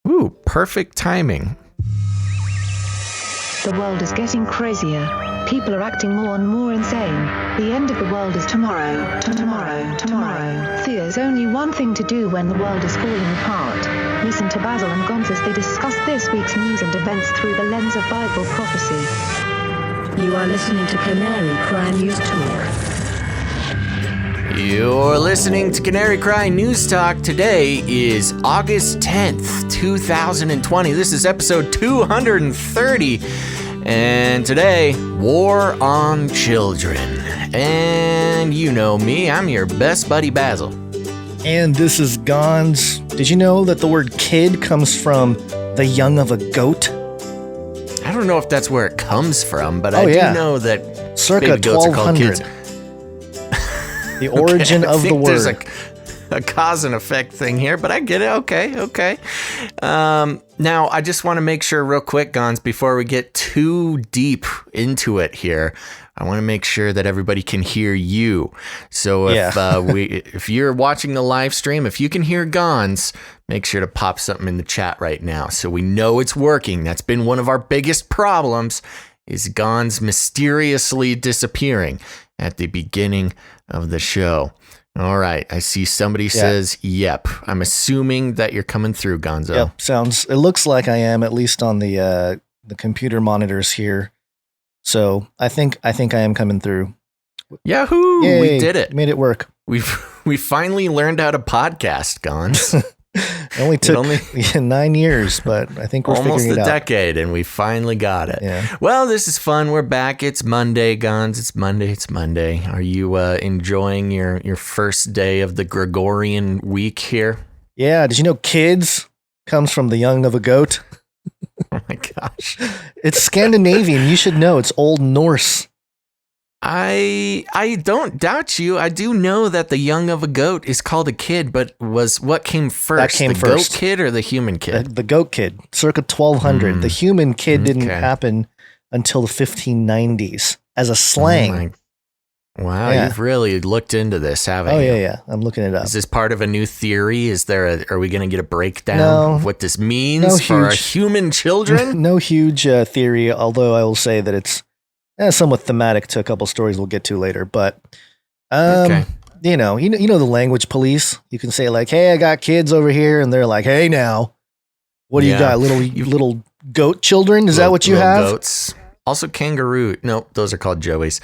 Ooh, perfect timing. The world is getting crazier. People are acting more and more insane. The end of the world is tomorrow. Tomorrow. There's only one thing to do when the world is falling apart. Listen to Basil and Gonz as they discuss this week's news and events through the lens of Bible prophecy. You are listening to Canary Cry News Talk. You're listening to Canary Cry News Talk. Today is August 10th, 2020. This is episode 230. And today, War on Children. And you know me, I'm your best buddy Basil. And this is Gonz. Did you know that the word kid comes from the young of a goat? I don't know if that's where it comes from, but I do know that circa baby goats are called 1200. kids. The origin of the word. There's a cause and effect thing here, but I get it. Okay. Now, I just want to make sure real quick, Gonz, before we get too deep into it here, I want to make sure that everybody can hear you. So if you're watching the live stream, if you can hear Gonz, make sure to pop something in the chat right now so we know it's working. That's been one of our biggest problems, is Gonz mysteriously disappearing at the beginning of the show. All right, I see somebody says, yep. I'm assuming that you're coming through, Gonzo. Yep, it looks like I am, at least on the computer monitors here. So I think I am coming through. Yahoo! Yay, we did it. Made it work. We finally learned how to podcast, Gonz. It only took 9 years, but I think we're figuring it out. Almost a decade, and we finally got it. Yeah. Well, this is fun. We're back. It's Monday, Gonz. It's Monday. Are you enjoying your first day of the Gregorian week here? Yeah. Did you know kids comes from the young of a goat? Oh, my gosh. It's Scandinavian. You should know. It's Old Norse. I don't doubt you. I do know that the young of a goat is called a kid, but what came first? That came the first. Goat kid or the human kid? The goat kid, circa 1200. The human kid didn't happen until the 1590s as a slang. Wow, you've really looked into this, haven't you? Yeah. I'm looking it up. Is this part of a new theory? Are we going to get a breakdown of what this means for our human children? No huge theory, although I will say that it's somewhat thematic to a couple stories we'll get to later. But, you know the language police. You can say like, hey, I got kids over here. And they're like, hey, now, what do you got? Little goat children? Is that what you have? Goats. Also kangaroo. No, those are called joeys.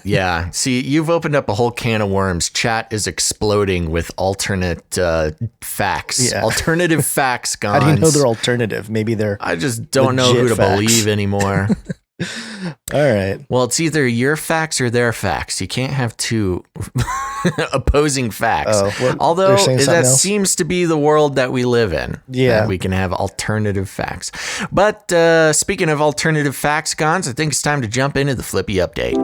Yeah. See, you've opened up a whole can of worms. Chat is exploding with alternate facts. Yeah. Alternative facts, Gonz. How do you know they're alternative? Maybe they're I just don't know who to believe anymore. All right. Well, it's either your facts or their facts. You can't have two opposing facts. Although that seems to be the world that we live in. Yeah. We can have alternative facts. But speaking of alternative facts, Gonz, I think it's time to jump into the Flippy update.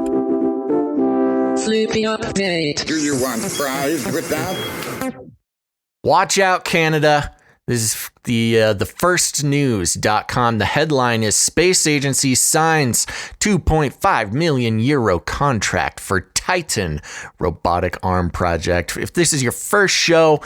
Flippy update. Do you want fries with that? Watch out, Canada. This is the firstnews.com. The headline is Space Agency signs €2.5 million contract for Titan robotic arm project. If this is your first show,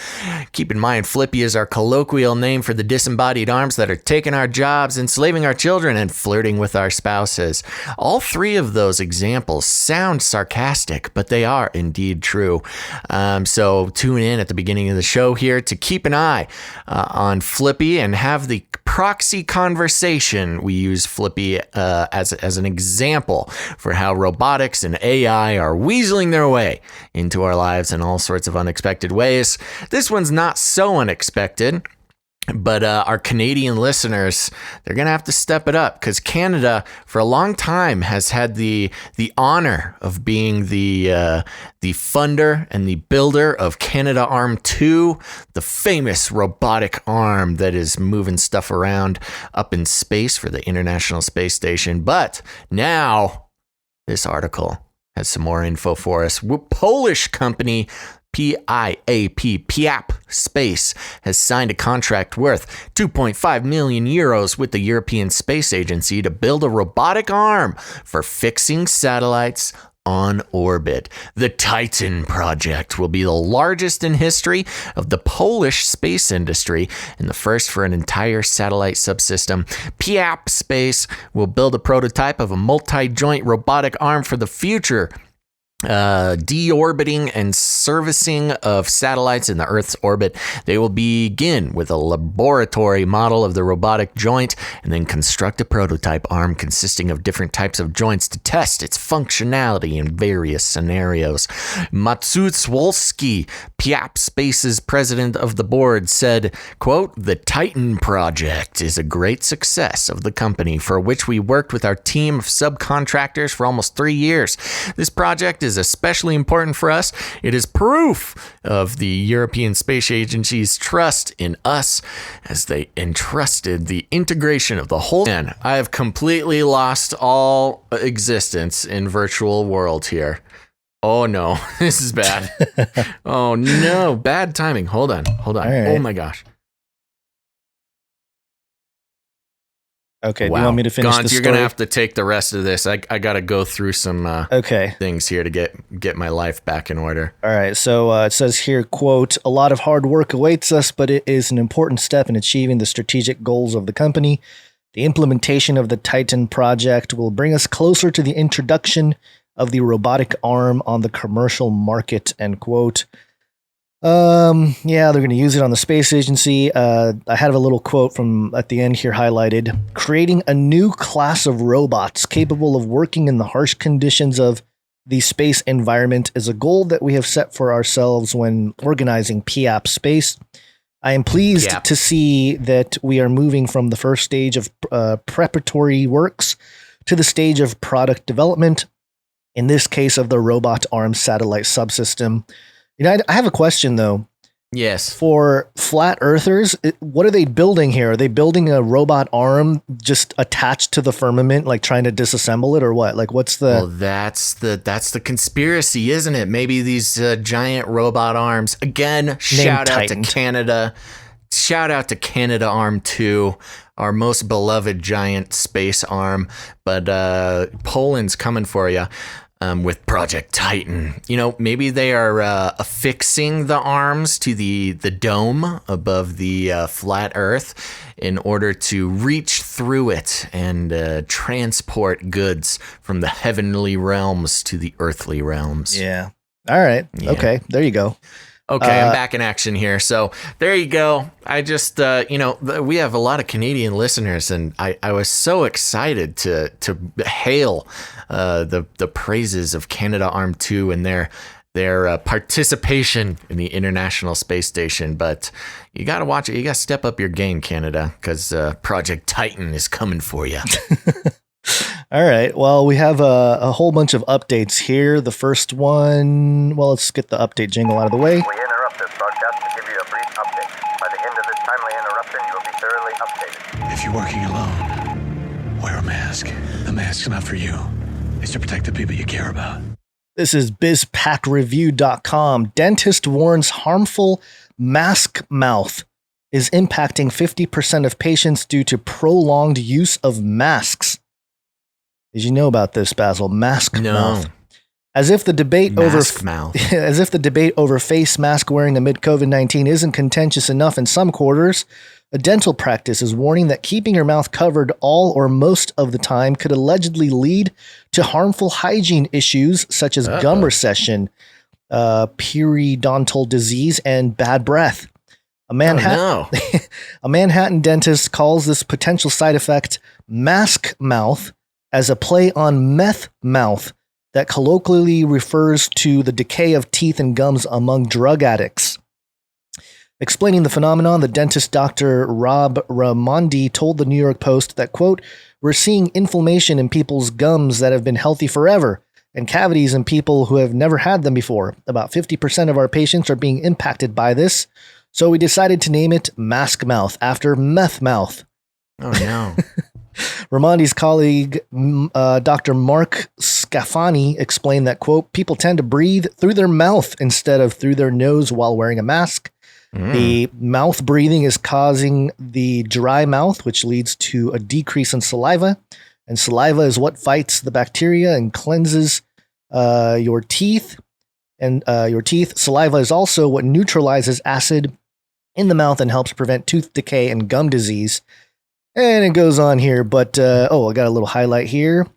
keep in mind Flippy is our colloquial name for the disembodied arms that are taking our jobs, enslaving our children, and flirting with our spouses. All three of those examples sound sarcastic, but they are indeed true. So tune in at the beginning of the show here to keep an eye on Flippy and have the proxy conversation. We use Flippy as an example for how robotics and AI are weaseling their way into our lives in all sorts of unexpected ways. This one's not so unexpected, but our Canadian listeners, they're going to have to step it up because Canada, for a long time, has had the honor of being the funder and the builder of Canada Arm 2, the famous robotic arm that is moving stuff around up in space for the International Space Station. But now, this article has some more info for us. Polish company PIAP Space has signed a contract worth 2.5 million euros with the European Space Agency to build a robotic arm for fixing satellites, on orbit. The Titan project will be the largest in history of the Polish space industry and the first for an entire satellite subsystem. Piap Space will build a prototype of a multi-joint robotic arm for the future. Deorbiting and servicing of satellites in the Earth's orbit. They will begin with a laboratory model of the robotic joint and then construct a prototype arm consisting of different types of joints to test its functionality in various scenarios. Matsut Wolski, Piap Space's president of the board, said, quote, "The Titan project is a great success of the company for which we worked with our team of subcontractors for almost 3 years. This project is especially important for us. It is proof of the European Space Agency's trust in us as they entrusted the integration of the whole." Man, I have completely lost all existence in virtual world here. Oh no, this is bad. Oh no, bad timing. Hold on. Right. Oh my gosh. Okay, wow. Do you want me to finish Gaunt, the story? you're going to have to take the rest of this. I got to go through some things here to get my life back in order. All right, so it says here, quote, "A lot of hard work awaits us, but it is an important step in achieving the strategic goals of the company. The implementation of the Titan project will bring us closer to the introduction of the robotic arm on the commercial market," end quote. Yeah, they're going to use it on the space agency. I have a little quote from at the end here highlighted. "Creating a new class of robots capable of working in the harsh conditions of the space environment is a goal that we have set for ourselves when organizing Piap Space. I am pleased to see that we are moving from the first stage of preparatory works to the stage of product development, in this case of the robot arm satellite subsystem." You know, I have a question, though. Yes. For flat earthers, what are they building here? Are they building a robot arm just attached to the firmament, like trying to disassemble it, or what? Like, what's the... Well, that's the conspiracy, isn't it? Maybe these giant robot arms. Again, shout out to Canada. Shout out to Canada Arm 2, our most beloved giant space arm. But Poland's coming for you. With Project Titan. You know, maybe they are affixing the arms to the dome above the flat Earth in order to reach through it and transport goods from the heavenly realms to the earthly realms. Yeah. All right. Yeah. Okay. There you go. Okay, I'm back in action here. So there you go. I just, we have a lot of Canadian listeners, and I was so excited to hail the praises of Canada Arm 2 and their participation in the International Space Station. But you got to watch it. You got to step up your game, Canada, because Project Titan is coming for you. All right. Well, we have a whole bunch of updates here. The first one, well, let's get the update jingle out of the way. We interrupt this broadcast to give you a brief update. By the end of this timely interruption, you will be thoroughly updated. If you're working alone, wear a mask. The mask's not for you. It's to protect the people you care about. This is bizpackreview.com. Dentist warns harmful mask mouth is impacting 50% of patients due to prolonged use of masks. Did you know about this, Basil? Mask mouth. As if the debate over face mask wearing amid COVID-19 isn't contentious enough in some quarters, a dental practice is warning that keeping your mouth covered all or most of the time could allegedly lead to harmful hygiene issues such as gum recession, periodontal disease, and bad breath. A Manhattan dentist calls this potential side effect mask mouth as a play on meth mouth that colloquially refers to the decay of teeth and gums among drug addicts. Explaining the phenomenon, the dentist Dr. Rob Raimondi told the New York Post that, quote, "We're seeing inflammation in people's gums that have been healthy forever and cavities in people who have never had them before. About 50% of our patients are being impacted by this, so we decided to name it mask mouth after meth mouth." Oh, no. Raimondi's colleague, Dr. Mark Scafani, explained that, quote, "People tend to breathe through their mouth instead of through their nose while wearing a mask. The mouth breathing is causing the dry mouth, which leads to a decrease in saliva. And saliva is what fights the bacteria and cleanses your teeth. And your teeth. Saliva is also what neutralizes acid in the mouth and helps prevent tooth decay and gum disease. And it goes on here, but I got a little highlight here.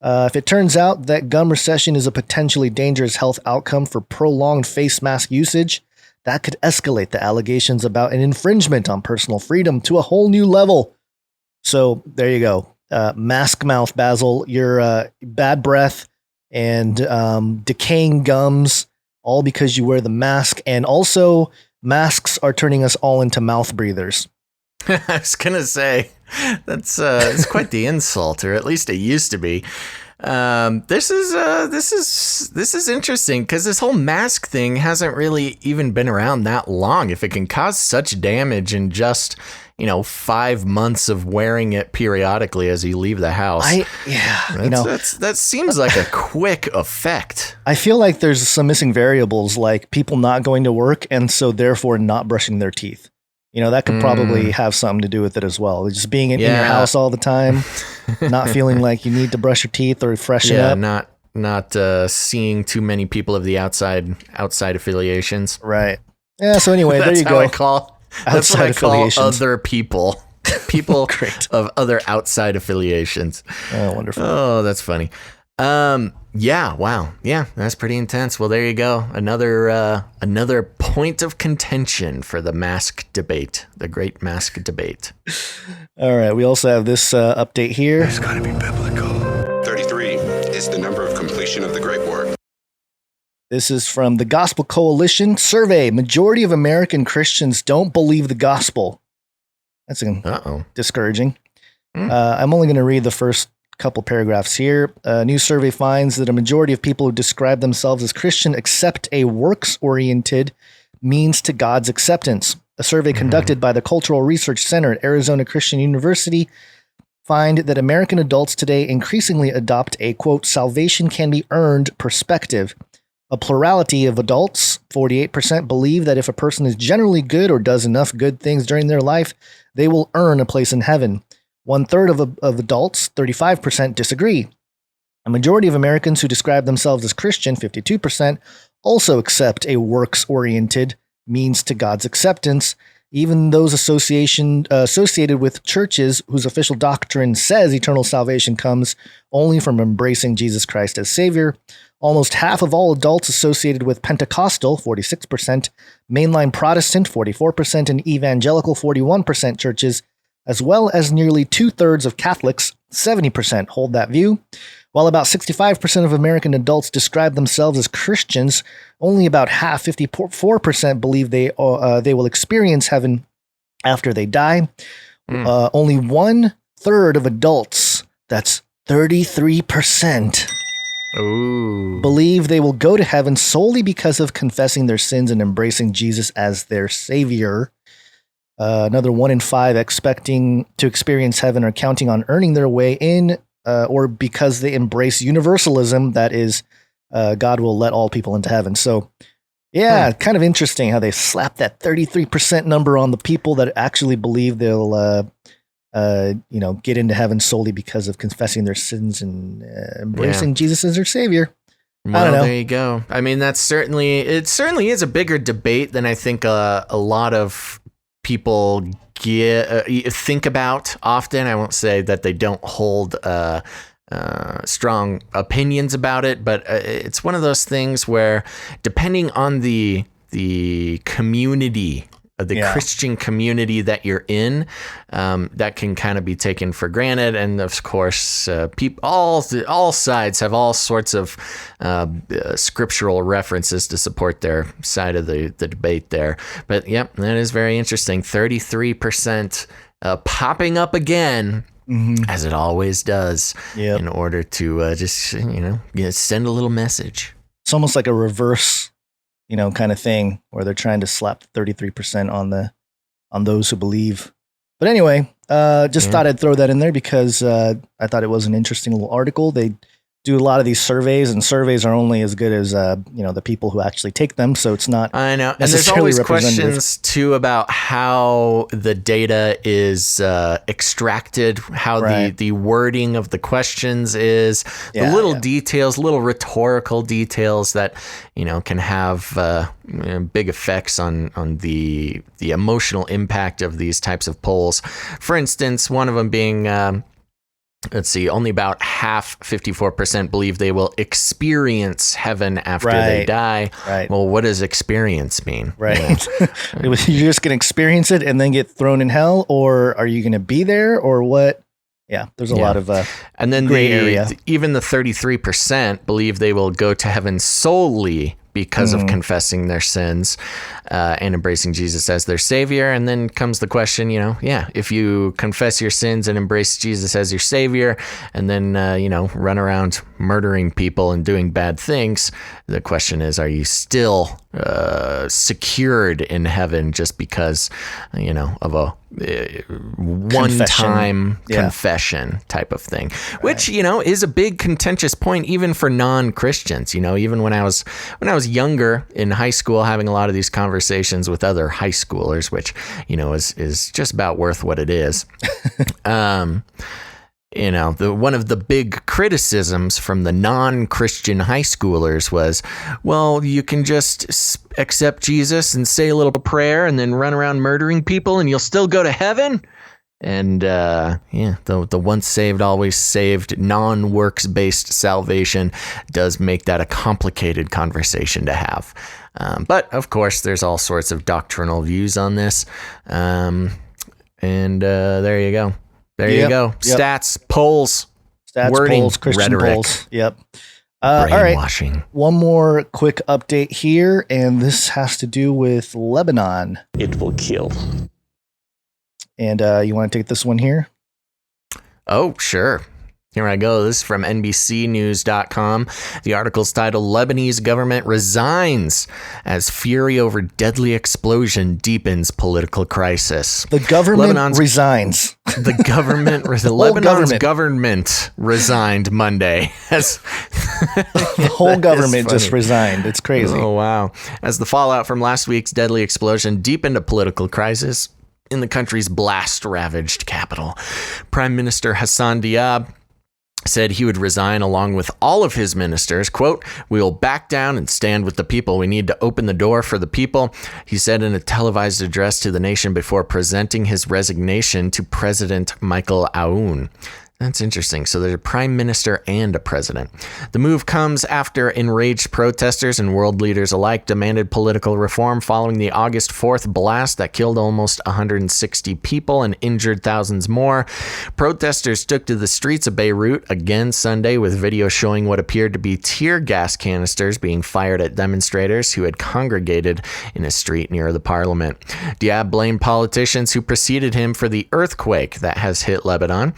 If it turns out that gum recession is a potentially dangerous health outcome for prolonged face mask usage, that could escalate the allegations about an infringement on personal freedom to a whole new level. So there you go. Mask mouth, Basil, your bad breath and decaying gums, all because you wear the mask. And also, masks are turning us all into mouth breathers. I was gonna say that's it's quite the insult, or at least it used to be. This is interesting because this whole mask thing hasn't really even been around that long. If it can cause such damage in just 5 months of wearing it periodically as you leave the house, that seems like a quick effect. I feel like there's some missing variables, like people not going to work and so therefore not brushing their teeth. That could probably have something to do with it as well. Just being in your house all the time, not feeling like you need to brush your teeth or freshen up. Not seeing too many people of the outside affiliations. Right. Yeah. So anyway, there you go. That's what I call other people. People of other outside affiliations. Oh, wonderful. Oh, that's funny. Yeah, wow. Yeah, that's pretty intense. Well, there you go. Another point of contention for the mask debate, the great mask debate. All right. We also have this update here. It's got to be biblical. 33 is the number of completion of the Great War. This is from the Gospel Coalition survey. Majority of American Christians don't believe the gospel. That's discouraging. I'm only going to read the first couple paragraphs here. A new survey finds that a majority of people who describe themselves as Christian accept a works-oriented means to God's acceptance. A survey conducted by the Cultural Research Center at Arizona Christian University find that American adults today increasingly adopt a, quote, salvation can be earned perspective. A plurality of adults, 48%, believe that if a person is generally good or does enough good things during their life, they will earn a place in heaven. 1/3 of adults, 35%, disagree. A majority of Americans who describe themselves as Christian, 52%, also accept a works-oriented means to God's acceptance. Even those associated with churches whose official doctrine says eternal salvation comes only from embracing Jesus Christ as Savior. Almost half of all adults associated with Pentecostal, 46%, mainline Protestant, 44%, and evangelical, 41% churches, as well as nearly 2/3 of Catholics, 70%, hold that view. While about 65% of American adults describe themselves as Christians, only about half, 54%, believe they will experience heaven after they die. Only 1/3 of adults, that's 33%, believe they will go to heaven solely because of confessing their sins and embracing Jesus as their Savior. Another 1 in 5 expecting to experience heaven are counting on earning their way in, or because they embrace universalism, that is, God will let all people into heaven. So, kind of interesting how they slap that 33% number on the people that actually believe they'll, get into heaven solely because of confessing their sins and embracing Jesus as their Savior. Well, I don't know. There you go. I mean, it certainly is a bigger debate than I think a lot of people think about often. I won't say that they don't hold strong opinions about it, but it's one of those things where, depending on the community, the Christian community that you're in, that can kind of be taken for granted. And of course, all sides have all sorts of scriptural references to support their side of the debate there. But yep, that is very interesting. 33% popping up again, as it always does, in order to just send a little message. It's almost like a reverse kind of thing where they're trying to slap 33% on those who believe. But anyway, thought I'd throw that in there because I thought it was an interesting little article. They do a lot of these surveys, and surveys are only as good as the people who actually take them. So it's not. I know, and there's always questions too about how the data is extracted, how the wording of the questions is, the little details, little rhetorical details that can have big effects on the emotional impact of these types of polls. For instance, one of them being. Let's see, only about half, 54%, believe they will experience heaven after they die. Right. Well, what does experience mean? Right. You're just going to experience it and then get thrown in hell, or are you going to be there, or what? Yeah, there's a lot of and then gray area. Even the 33% believe they will go to heaven solely because of confessing their sins and embracing Jesus as their savior. And then comes the question, if you confess your sins and embrace Jesus as your savior, and then, run around murdering people and doing bad things, the question is, are you still secured in heaven just because, of a one-time confession type of thing, which, is a big contentious point, even for non-Christians. Even when I was younger in high school, having a lot of these conversations with other high schoolers, which, is just about worth what it is. One of the big criticisms from the non-Christian high schoolers was, well, you can just accept Jesus and say a little prayer and then run around murdering people and you'll still go to heaven. And the once saved, always saved, non-works based salvation does make that a complicated conversation to have. But of course, there's all sorts of doctrinal views on this. There you go. There you go. Yep. Stats, polls, wording, polls, Christian rhetoric. polls. Yep. All right. One more quick update here, and this has to do with Lebanon. It will kill. And you want to take this one here? Oh, sure. Here I go. This is from NBCnews.com. The article's titled, Lebanese Government Resigns as Fury Over Deadly Explosion Deepens Political Crisis. The government resigns. The government, Lebanon's government resigned Monday. The whole government just resigned. It's crazy. Oh, wow. As the fallout from last week's deadly explosion deepened a political crisis in the country's blast-ravaged capital, Prime Minister Hassan Diab said he would resign along with all of his ministers. Quote, "We will back down and stand with the people. We need to open the door for the people," he said in a televised address to the nation before presenting his resignation to President Michael Aoun. That's interesting. So there's a prime minister and a president. The move comes after enraged protesters and world leaders alike demanded political reform following the August 4th blast that killed almost 160 people and injured thousands more. Protesters took to the streets of Beirut again Sunday with video showing what appeared to be tear gas canisters being fired at demonstrators who had congregated in a street near the parliament. Diab blamed politicians who preceded him for the earthquake that has hit Lebanon.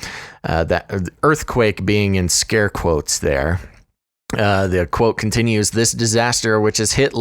That earthquake being in scare quotes there. The quote continues, "This disaster, which has hit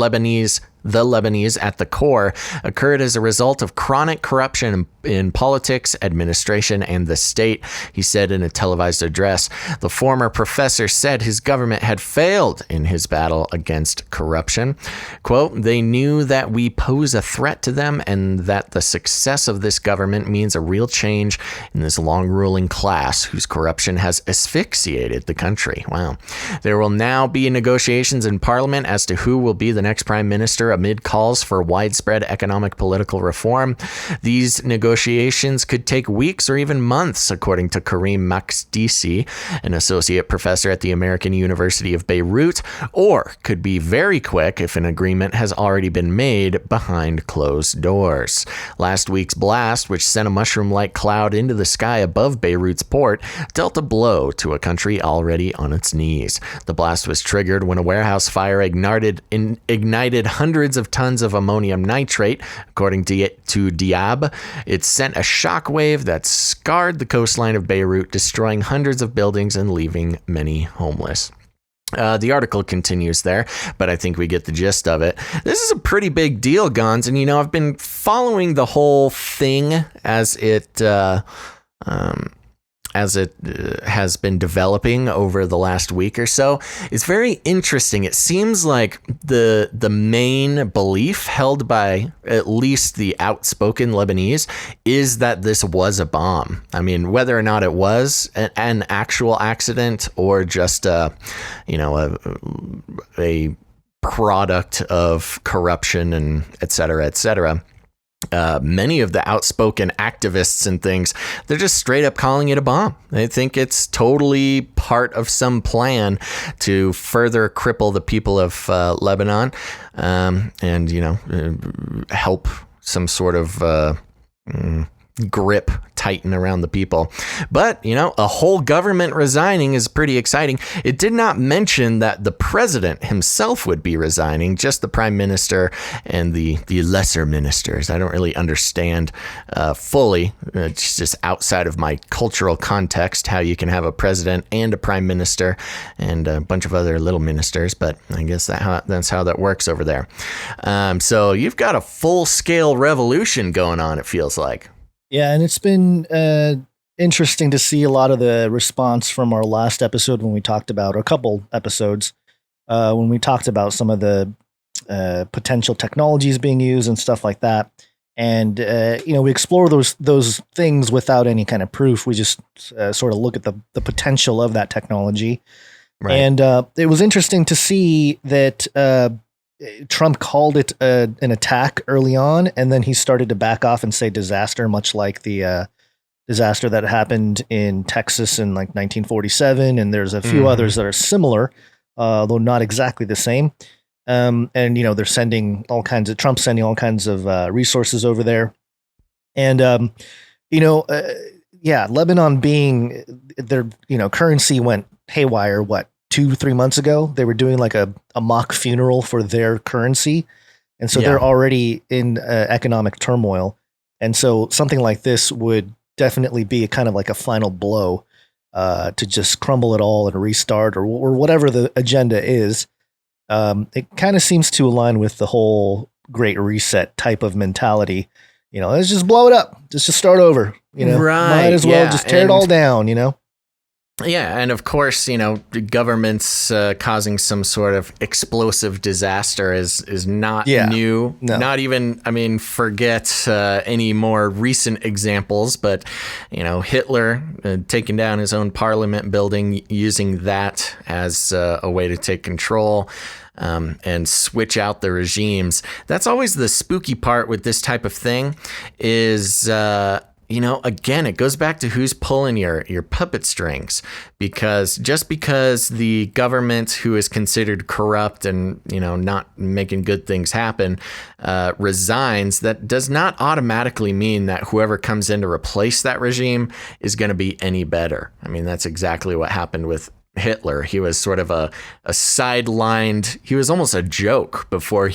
the Lebanese at the core, occurred as a result of chronic corruption in politics, administration, and the state," he said in a televised address. The former professor said his government had failed in his battle against corruption. Quote, "They knew that we pose a threat to them and that the success of this government means a real change in this long-ruling class whose corruption has asphyxiated the country." Wow. There will now be negotiations in parliament as to who will be the next prime minister amid calls for widespread economic political reform. These negotiations could take weeks or even months, according to Karim Makdisi, an associate professor at the American University of Beirut, or could be very quick if an agreement has already been made behind closed doors. Last week's blast, which sent a mushroom-like cloud into the sky above Beirut's port, dealt a blow to a country already on its knees. The blast was triggered when a warehouse fire ignited hundreds of tons of ammonium nitrate. According to Diab, it sent a shockwave that scarred the coastline of Beirut, destroying hundreds of buildings and leaving many homeless. The article continues there, but I think we get the gist of it. This is a pretty big deal, Gons, and I've been following the whole thing as it as it has been developing over the last week or so is very interesting. It seems like the main belief held by at least the outspoken Lebanese is that this was a bomb. I mean, whether or not it was an actual accident or just a product of corruption and et cetera, many of the outspoken activists and things, they're just straight up calling it a bomb. They think it's totally part of some plan to further cripple the people of Lebanon, and help some sort of grip tighten around the people. But, a whole government resigning is pretty exciting. It did not mention that the president himself would be resigning, just the prime minister and the lesser ministers. I don't really understand fully, just outside of my cultural context, how you can have a president and a prime minister and a bunch of other little ministers, but I guess that's how that works over there. So you've got a full-scale revolution going on, it feels like. Yeah, and it's been interesting to see a lot of the response from our last episode when we talked about, or a couple episodes, when we talked about some of the potential technologies being used and stuff like that. And, we explore those things without any kind of proof. We just sort of look at the potential of that technology. Right. And it was interesting to see that Trump called it an attack early on, and then he started to back off and say disaster, much like the disaster that happened in Texas in like 1947. And there's a few others that are similar, though not exactly the same. And, they're sending Trump's sending all kinds of resources over there. And, Lebanon being their, currency went haywire, 2-3 months ago. They were doing like a mock funeral for their currency. And so they're already in economic turmoil. And so something like this would definitely be kind of like a final blow to just crumble it all and restart or whatever the agenda is. It kind of seems to align with the whole Great Reset type of mentality. Let's just blow it up. Just start over. Right. Might as well just tear it all down, Yeah, and of course, governments causing some sort of explosive disaster is not new. No. Not even, forget any more recent examples, but, Hitler taking down his own parliament building, using that as a way to take control and switch out the regimes. That's always the spooky part with this type of thing is... again, it goes back to who's pulling your puppet strings, because just because the government, who is considered corrupt and, not making good things happen, resigns, that does not automatically mean that whoever comes in to replace that regime is going to be any better. I mean, that's exactly what happened with Hitler. He was sort of a sidelined, he was almost a joke before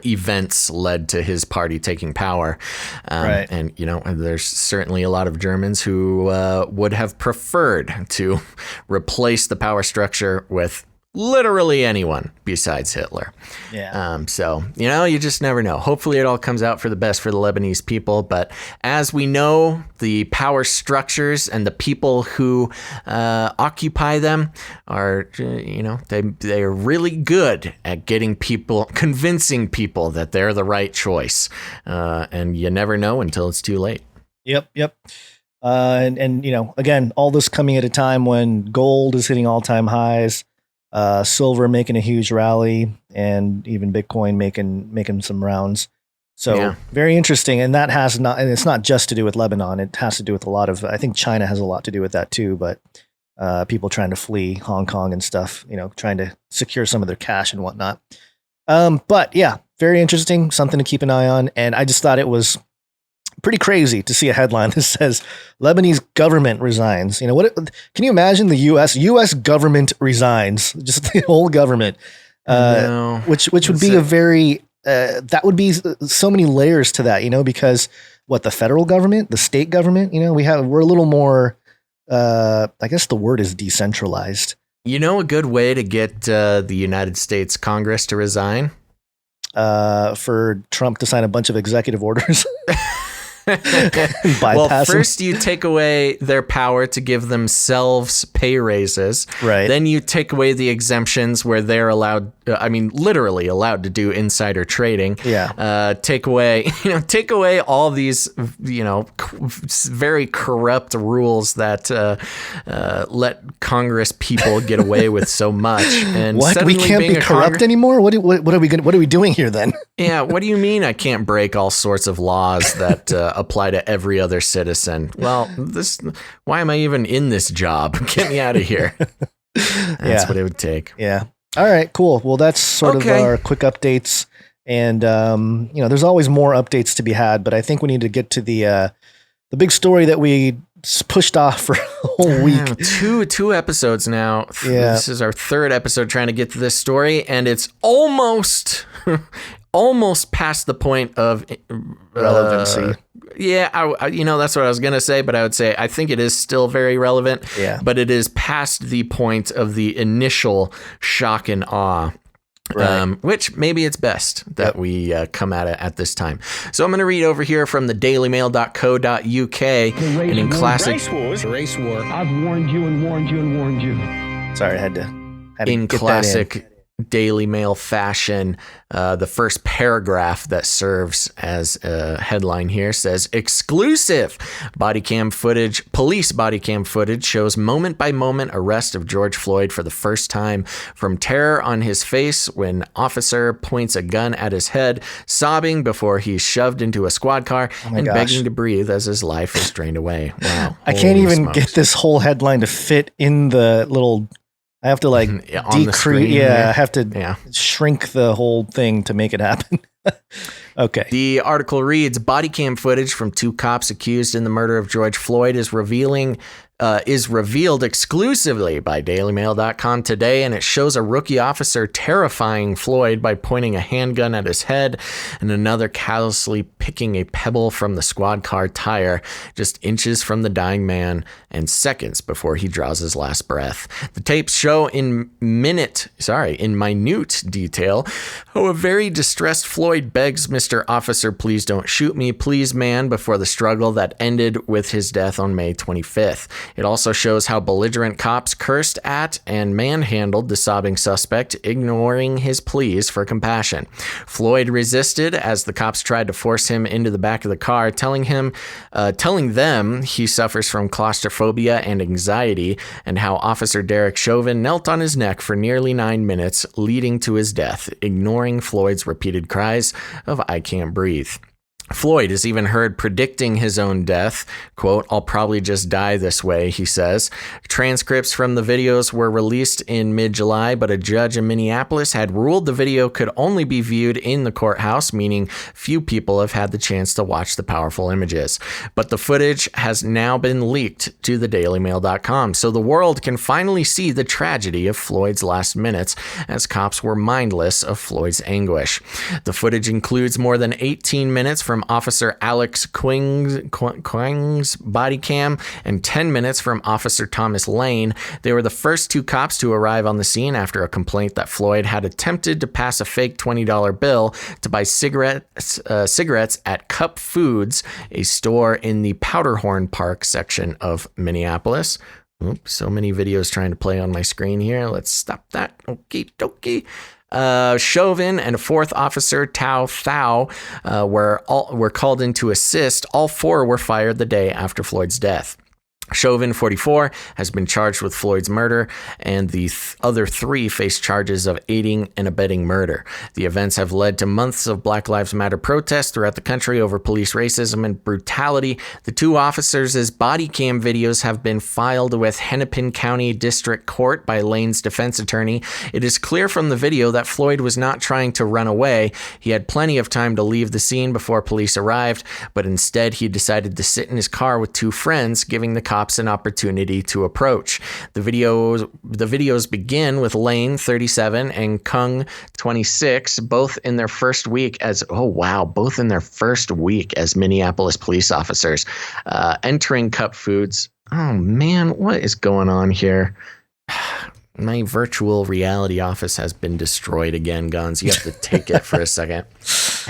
events led to his party taking power. Right. And, there's certainly a lot of Germans who would have preferred to replace the power structure with literally anyone besides Hitler. Yeah. So, you just never know. Hopefully it all comes out for the best for the Lebanese people. But as we know, the power structures and the people who occupy them are, they are really good at convincing people that they're the right choice. And you never know until it's too late. Yep. And again, all this coming at a time when gold is hitting all-time highs. Silver making a huge rally, and even Bitcoin making some rounds. So very interesting. And that and it's not just to do with Lebanon. It has to do with a lot of, I think China has a lot to do with that too, but people trying to flee Hong Kong and stuff, trying to secure some of their cash and whatnot. But yeah, very interesting, something to keep an eye on. And I just thought it was pretty crazy to see a headline that says Lebanese government resigns. Can you imagine the U.S. government resigns, just the whole government, which would be a very, that would be so many layers to that, because the federal government, the state government, we're a little more, I guess the word is decentralized. A good way to get the United States Congress to resign? For Trump to sign a bunch of executive orders. Well, first you take away their power to give themselves pay raises. Right. Then you take away the exemptions where they're allowed, literally allowed to do insider trading. Yeah. Take away all these, very corrupt rules that let Congress people get away with so much. And what? We can't be corrupt anymore? What are we doing here then? Yeah. What do you mean I can't break all sorts of laws that apply to every other citizen? Well, why am I even in this job? Get me out of here. That's what it would take. Yeah. All right, cool. Well, that's sort of our quick updates. And, there's always more updates to be had, but I think we need to get to the big story that we pushed off for a whole week. Two episodes now. Yeah. This is our third episode trying to get to this story, and it's almost past the point of relevancy. That's what I was going to say, but I would say I think it is still very relevant, but it is past the point of the initial shock and awe. Right. Which maybe it's best that we come at it at this time. So I'm going to read over here from the dailymail.co.uk, and in classic Race war. I've warned you and warned you and warned you. Sorry, I had to in get classic that in. Daily Mail fashion, the first paragraph that serves as a headline here says, exclusive police body cam footage shows moment by moment arrest of George Floyd for the first time, from terror on his face when officer points a gun at his head, sobbing before he's shoved into a squad car, and begging to breathe as his life is drained away. Wow. I can't even get this whole headline to fit in the little... I have to decrease. I have to shrink the whole thing to make it happen. Okay. The article reads, body cam footage from two cops accused in the murder of George Floyd is revealed exclusively by dailymail.com today, and it shows a rookie officer terrifying Floyd by pointing a handgun at his head and another callously picking a pebble from the squad car tire just inches from the dying man and seconds before he draws his last breath. The tapes show in minute detail how a very distressed Floyd begs Mr. Officer, please don't shoot me, please man, before the struggle that ended with his death on May 25th. It also shows how belligerent cops cursed at and manhandled the sobbing suspect, ignoring his pleas for compassion. Floyd resisted as the cops tried to force him into the back of the car, telling them he suffers from claustrophobia and anxiety, and how Officer Derek Chauvin knelt on his neck for nearly 9 minutes, leading to his death, ignoring Floyd's repeated cries of "I can't breathe." Floyd is even heard predicting his own death. Quote, "I'll probably just die this way," he says. Transcripts from the videos were released in mid-July, but a judge in Minneapolis had ruled the video could only be viewed in the courthouse, meaning few people have had the chance to watch the powerful images. But the footage has now been leaked to the dailymail.com, so the world can finally see the tragedy of Floyd's last minutes as cops were mindless of Floyd's anguish. The footage includes more than 18 minutes from Officer Alex Quang's body cam and 10 minutes from Officer Thomas Lane. They were the first two cops to arrive on the scene after a complaint that Floyd had attempted to pass a fake $20 bill to buy cigarettes at Cup Foods, a store in the Powderhorn Park section of Minneapolis. Oops, so many videos trying to play on my screen here. Let's stop that. Okie dokie. Chauvin and a fourth officer, Tao Thao, were called in to assist. All four were fired the day after Floyd's death. Chauvin, 44, has been charged with Floyd's murder, and the other three face charges of aiding and abetting murder. The events have led to months of Black Lives Matter protests throughout the country over police racism and brutality. The two officers' body cam videos have been filed with Hennepin County District Court by Lane's defense attorney. It is clear from the video that Floyd was not trying to run away. He had plenty of time to leave the scene before police arrived, but instead he decided to sit in his car with two friends, giving the cops an opportunity to approach. The videos begin with Lane, 37, and Kung, 26, both in their first week as Minneapolis police officers, entering Cup Foods. Oh man, what is going on here? My virtual reality office has been destroyed again, Guns. You have to take it for a second.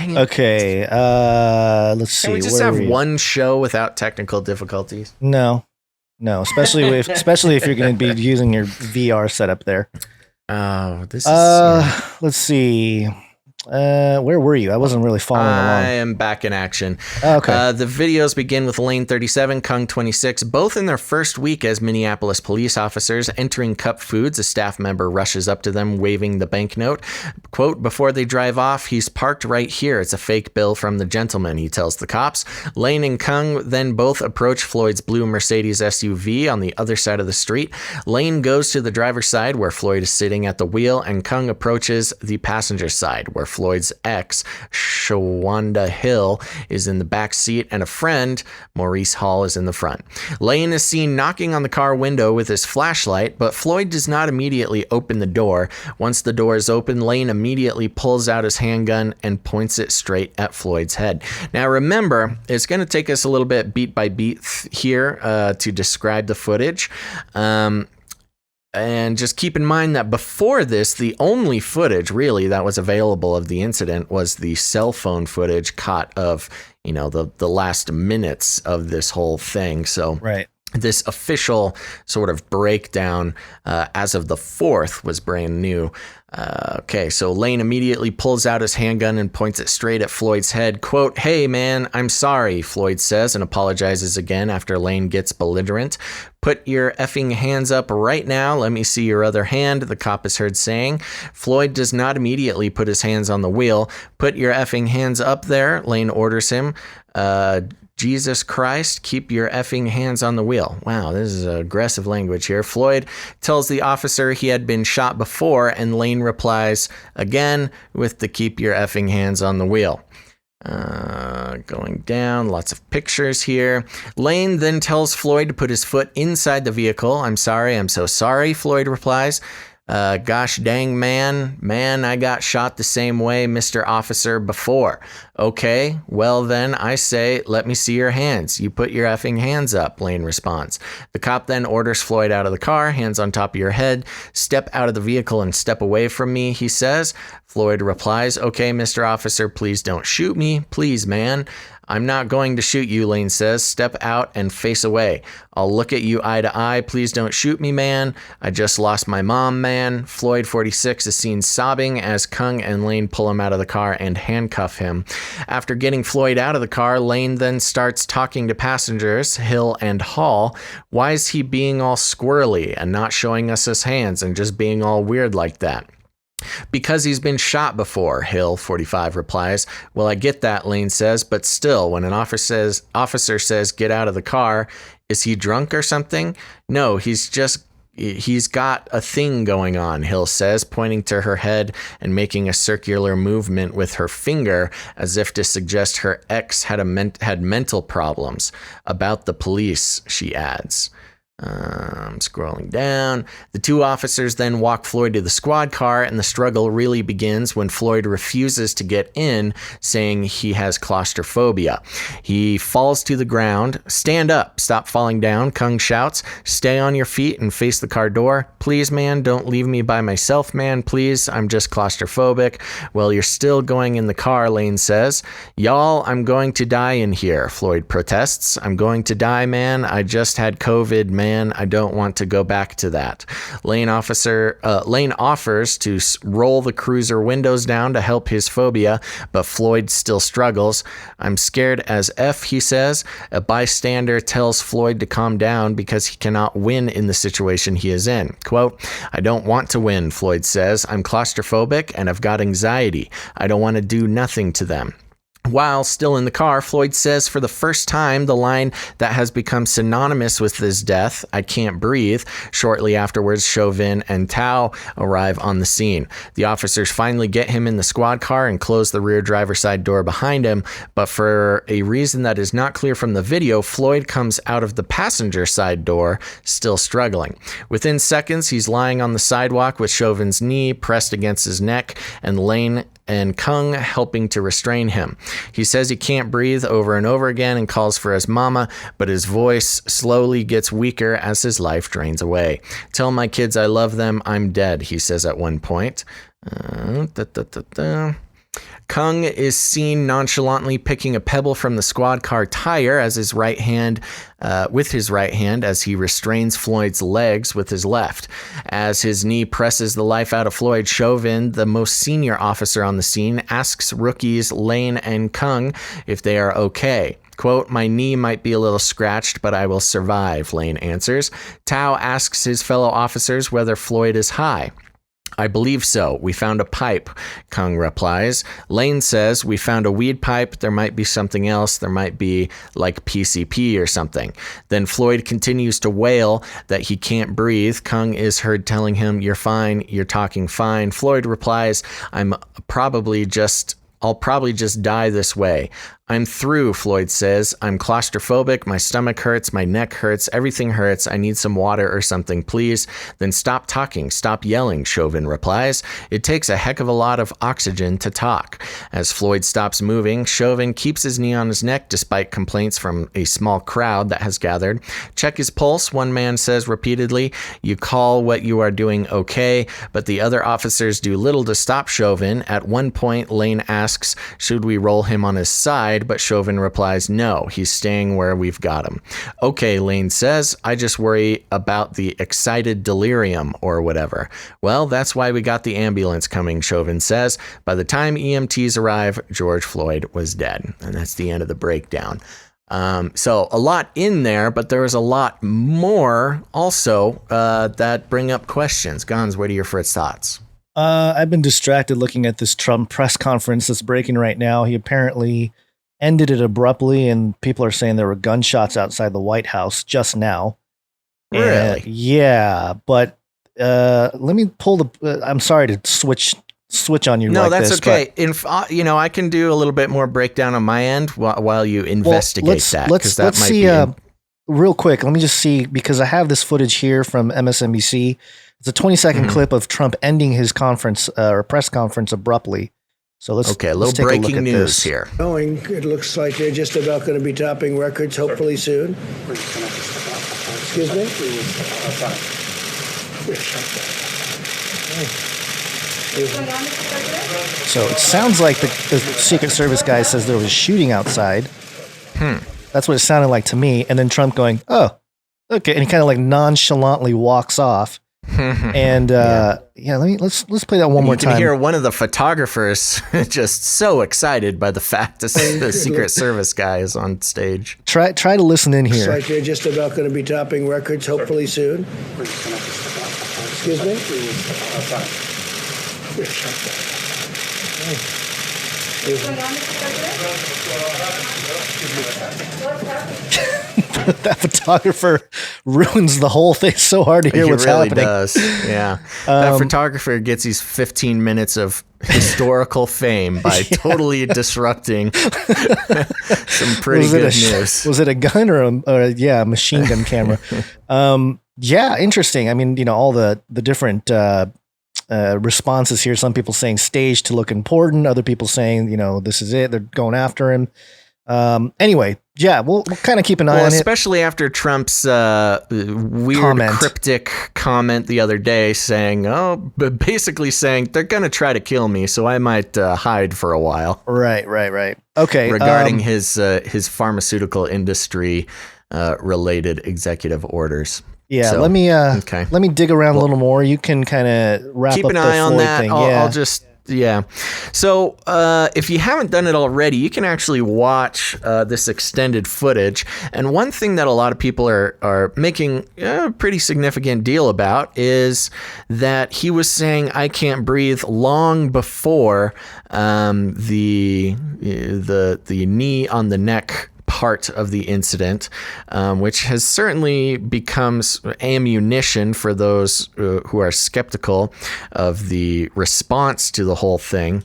Okay, let's see. Can we just have one show without technical difficulties? No, especially if you're going to be using your VR setup there. Oh, this is... let's see. Where were you? I wasn't really following along. I am back in action. Okay. The videos begin with Lane 37, Kung 26, both in their first week as Minneapolis police officers entering Cup Foods. A staff member rushes up to them, waving the banknote. Quote, before they drive off, he's parked right here. It's a fake bill from the gentleman, he tells the cops. Lane and Kung then both approach Floyd's blue Mercedes SUV on the other side of the street. Lane goes to the driver's side where Floyd is sitting at the wheel, and Kung approaches the passenger side where Floyd's ex, Shawanda Hill, is in the back seat, and a friend, Maurice Hall, is in the front. Lane is seen knocking on the car window with his flashlight, but Floyd does not immediately open the door. Once the door is open, Lane immediately pulls out his handgun and points it straight at Floyd's head. Now remember, it's going to take us a little bit beat by beat here to describe the footage. And just keep in mind that before this, the only footage really that was available of the incident was the cell phone footage caught of, the last minutes of this whole thing. So right. This official sort of breakdown as of the 4th was brand new. Okay, so Lane immediately pulls out his handgun and points it straight at Floyd's head. Quote, hey, man, I'm sorry, Floyd says, and apologizes again after Lane gets belligerent. Put your effing hands up right now. Let me see your other hand, the cop is heard saying. Floyd does not immediately put his hands on the wheel. Put your effing hands up there, Lane orders him. Jesus Christ, keep your effing hands on the wheel. Wow, this is aggressive language here. Floyd tells the officer he had been shot before, and Lane replies again with the keep your effing hands on the wheel. Going down, lots of pictures here. Lane then tells Floyd to put his foot inside the vehicle. I'm sorry, I'm so sorry, Floyd replies. Gosh dang, man, I got shot the same way, Mr. Officer, before. Okay, well then, I say, let me see your hands. You put your effing hands up, Lane responds. The cop then orders Floyd out of the car, hands on top of your head. Step out of the vehicle and step away from me, he says. Floyd replies, okay, Mr. Officer, please don't shoot me. Please, man. I'm not going to shoot you, Lane says. Step out and face away. I'll look at you eye to eye. Please don't shoot me, man. I just lost my mom, man. Floyd, 46, is seen sobbing as Kung and Lane pull him out of the car and handcuff him. After getting Floyd out of the car, Lane then starts talking to passengers, Hill and Hall. Why is he being all squirrely and not showing us his hands and just being all weird like that? Because he's been shot before, Hill, 45, replies. Well, I get that, Lane says, but still, when an officer says get out of the car, is he drunk or something? No, he's got a thing going on, Hill says, pointing to her head and making a circular movement with her finger as if to suggest her ex had mental problems. About the police, she adds. I'm scrolling down. The two officers then walk Floyd to the squad car, and the struggle really begins when Floyd refuses to get in, saying he has claustrophobia. He falls to the ground. Stand up. Stop falling down, Kung shouts. Stay on your feet and face the car door. Please, man, don't leave me by myself, man. Please, I'm just claustrophobic. Well, you're still going in the car, Lane says. Y'all, I'm going to die in here, Floyd protests. I'm going to die, man. I just had COVID, man. I don't want to go back to that. Lane offers to roll the cruiser windows down to help his phobia, but Floyd still struggles. I'm scared as F, he says. A bystander tells Floyd to calm down because he cannot win in the situation he is in. Quote, I don't want to win, Floyd says. I'm claustrophobic and I've got anxiety. I don't want to do nothing to them. While still in the car, Floyd says for the first time the line that has become synonymous with his death, I can't breathe. Shortly afterwards, Chauvin and Tao arrive on the scene. The officers finally get him in the squad car and close the rear driver's side door behind him, but for a reason that is not clear from the video, Floyd comes out of the passenger side door, still struggling. Within seconds, he's lying on the sidewalk with Chauvin's knee pressed against his neck and Lane and Kung helping to restrain him. He says he can't breathe over and over again and calls for his mama, but his voice slowly gets weaker as his life drains away. Tell my kids I love them, I'm dead, he says at one point. Kung is seen nonchalantly picking a pebble from the squad car tire with his right hand as he restrains Floyd's legs with his left. As his knee presses the life out of Floyd, Chauvin, the most senior officer on the scene, asks rookies Lane and Kung if they are okay. Quote, "My knee might be a little scratched, but I will survive," Lane answers. Tao asks his fellow officers whether Floyd is high. "I believe so. We found a pipe," Kung replies. Lane says, "We found a weed pipe. There might be something else. There might be like PCP or something." Then Floyd continues to wail that he can't breathe. Kung is heard telling him, "You're fine. You're talking fine." Floyd replies, I'll probably just die this way." "I'm through," Floyd says. "I'm claustrophobic. My stomach hurts. My neck hurts. Everything hurts. I need some water or something, please." "Then stop talking. Stop yelling," Chauvin replies. "It takes a heck of a lot of oxygen to talk." As Floyd stops moving, Chauvin keeps his knee on his neck despite complaints from a small crowd that has gathered. "Check his pulse," one man says repeatedly. "You call what you are doing okay," but the other officers do little to stop Chauvin. At one point, Lane asks, "Should we roll him on his side?" But Chauvin replies, "No, he's staying where we've got him." "Okay," Lane says, "I just worry about the excited delirium or whatever." "Well, that's why we got the ambulance coming," Chauvin says. By the time EMTs arrive, George Floyd was dead. And that's the end of the breakdown. So a lot in there, but there was a lot more also that bring up questions. Gons, what are your first thoughts? I've been distracted looking at this Trump press conference that's breaking right now. He apparently ended it abruptly, and people are saying there were gunshots outside the White House just now. Really? Yeah, but let me pull the. I'm sorry to switch on you. No, like that's this, okay. I can do a little bit more breakdown on my end while you investigate that. Let's see. Real quick, let me just see, because I have this footage here from MSNBC. It's a 20-second clip of Trump ending his conference or press conference abruptly. So let's take breaking a look at news this. here. It looks like they're just about going to be topping records, hopefully soon. Excuse me? So it sounds like the Secret Service guy says there was a shooting outside. That's what it sounded like to me. And then Trump going, "Oh, okay," and he kind of like nonchalantly walks off. And let's play that one more time. You can hear one of the photographers just so excited by the fact that the Secret Service guy is on stage. Try to listen in here. Looks like they're just about going to be topping records, hopefully soon. Excuse me? That photographer ruins the whole thing. So hard to hear what's happening. He really does. Yeah. That photographer gets his 15 minutes of historical fame by totally disrupting some pretty good news. Was it a gun or a machine gun camera? Interesting. I mean, all the different responses here. Some people saying staged to look important. Other people saying, this is it. They're going after him. Anyway, we'll kind of keep an eye on it. Especially after Trump's weird cryptic comment the other day saying, basically saying they're going to try to kill me, so I might hide for a while. Right. Okay. Regarding his pharmaceutical industry related executive orders. Yeah, so, let me dig around a little more. You can kind of wrap keep up an the eye on Floyd that. thing. I'll just. Yeah. So if you haven't done it already, you can actually watch this extended footage. And one thing that a lot of people are making a pretty significant deal about is that he was saying, "I can't breathe," long before the knee on the neck part of the incident, which has certainly becomes ammunition for those who are skeptical of the response to the whole thing.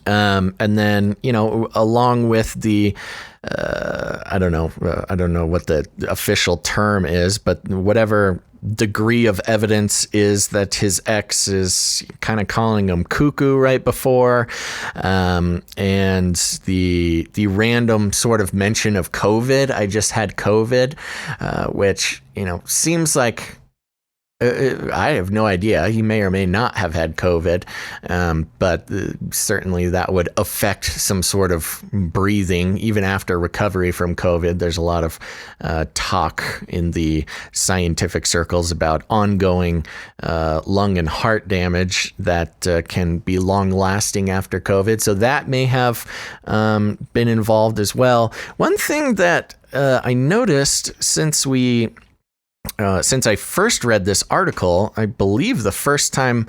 And then, along with the, I don't know what the official term is, but whatever degree of evidence is that his ex is kind of calling him cuckoo right before, and the random sort of mention of COVID. I just had COVID, which, seems like I have no idea. He may or may not have had COVID, but certainly that would affect some sort of breathing. Even after recovery from COVID, there's a lot of talk in the scientific circles about ongoing lung and heart damage that can be long-lasting after COVID. So that may have been involved as well. One thing that I noticed since I first read this article, I believe the first time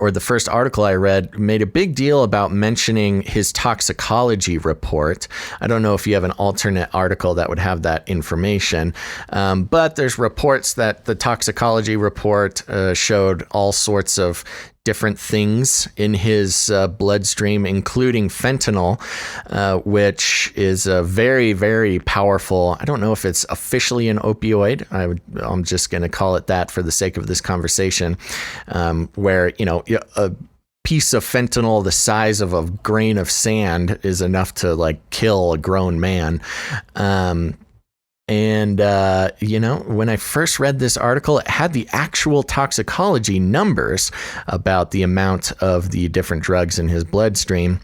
or the first article I read made a big deal about mentioning his toxicology report. I don't know if you have an alternate article that would have that information, but there's reports that the toxicology report showed all sorts of different things in his bloodstream, including fentanyl, which is a very, very powerful, I don't know if it's officially an opioid. I'm just going to call it that for the sake of this conversation, where, a piece of fentanyl the size of a grain of sand is enough to like kill a grown man. And when I first read this article, it had the actual toxicology numbers about the amount of the different drugs in his bloodstream.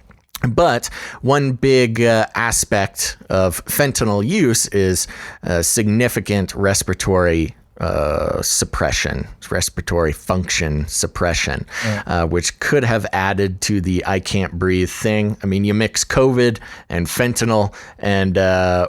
But one big aspect of fentanyl use is significant respiratory suppression, respiratory function suppression, which could have added to the I can't breathe thing. I mean, you mix COVID and fentanyl and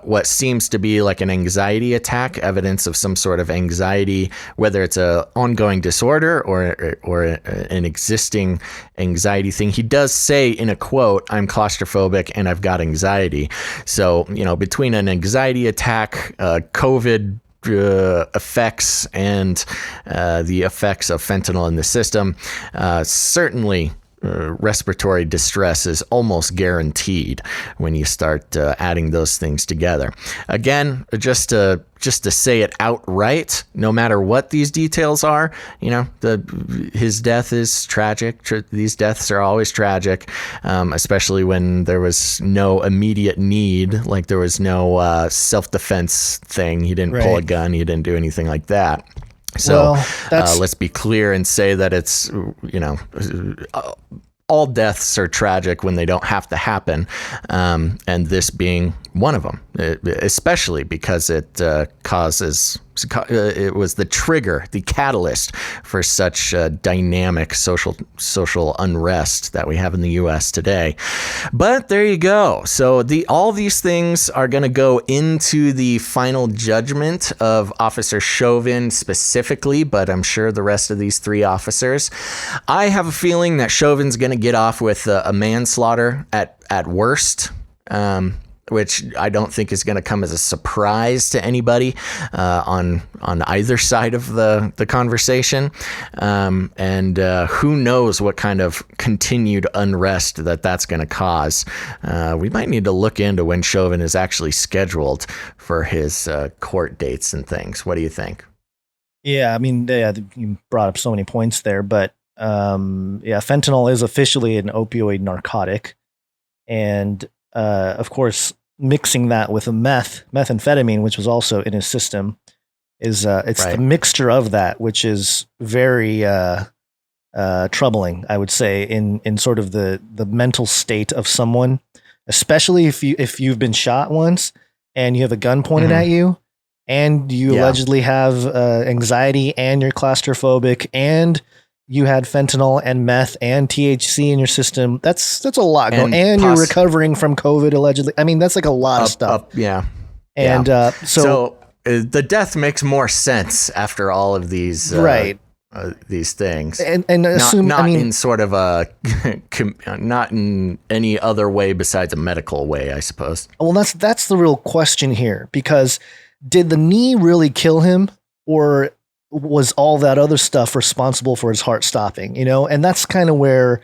what seems to be like an anxiety attack, evidence of some sort of anxiety, whether it's an ongoing disorder or an existing anxiety thing. He does say in a quote, "I'm claustrophobic and I've got anxiety." So, between an anxiety attack, COVID effects and the effects of fentanyl in the system, certainly respiratory distress is almost guaranteed when you start adding those things together. Again, just to say it outright, no matter what these details are, his death is tragic. These deaths are always tragic, especially when there was no immediate need, like there was no self-defense thing. He didn't pull a gun. He didn't do anything like that. So let's be clear and say that it's, all deaths are tragic when they don't have to happen. And this being one of them, especially because it it was the trigger, the catalyst for such dynamic social unrest that we have in the U.S. today. But there you go. So all these things are going to go into the final judgment of Officer Chauvin specifically, but I'm sure the rest of these three officers. I have a feeling that Chauvin's going to get off with a manslaughter at worst. Which I don't think is going to come as a surprise to anybody on either side of the conversation. And who knows what kind of continued unrest that's going to cause. We might need to look into when Chauvin is actually scheduled for his court dates and things. What do you think? Yeah, I mean, you brought up so many points there, but fentanyl is officially an opioid narcotic. And of course, mixing that with methamphetamine, which was also in his system, is it's the mixture of that, which is very troubling, I would say, in sort of the mental state of someone, especially if you've been shot once and you have a gun pointed at you and you allegedly have anxiety and you're claustrophobic and you had fentanyl and meth and THC in your system. That's a lot. And you're recovering from COVID allegedly. I mean, that's like a lot of stuff. And so the death makes more sense after all of these these things. And assume not in sort of a not in any other way besides a medical way, I suppose. Well, that's the real question here, because did the knee really kill him, or was all that other stuff responsible for his heart stopping, And that's kind of where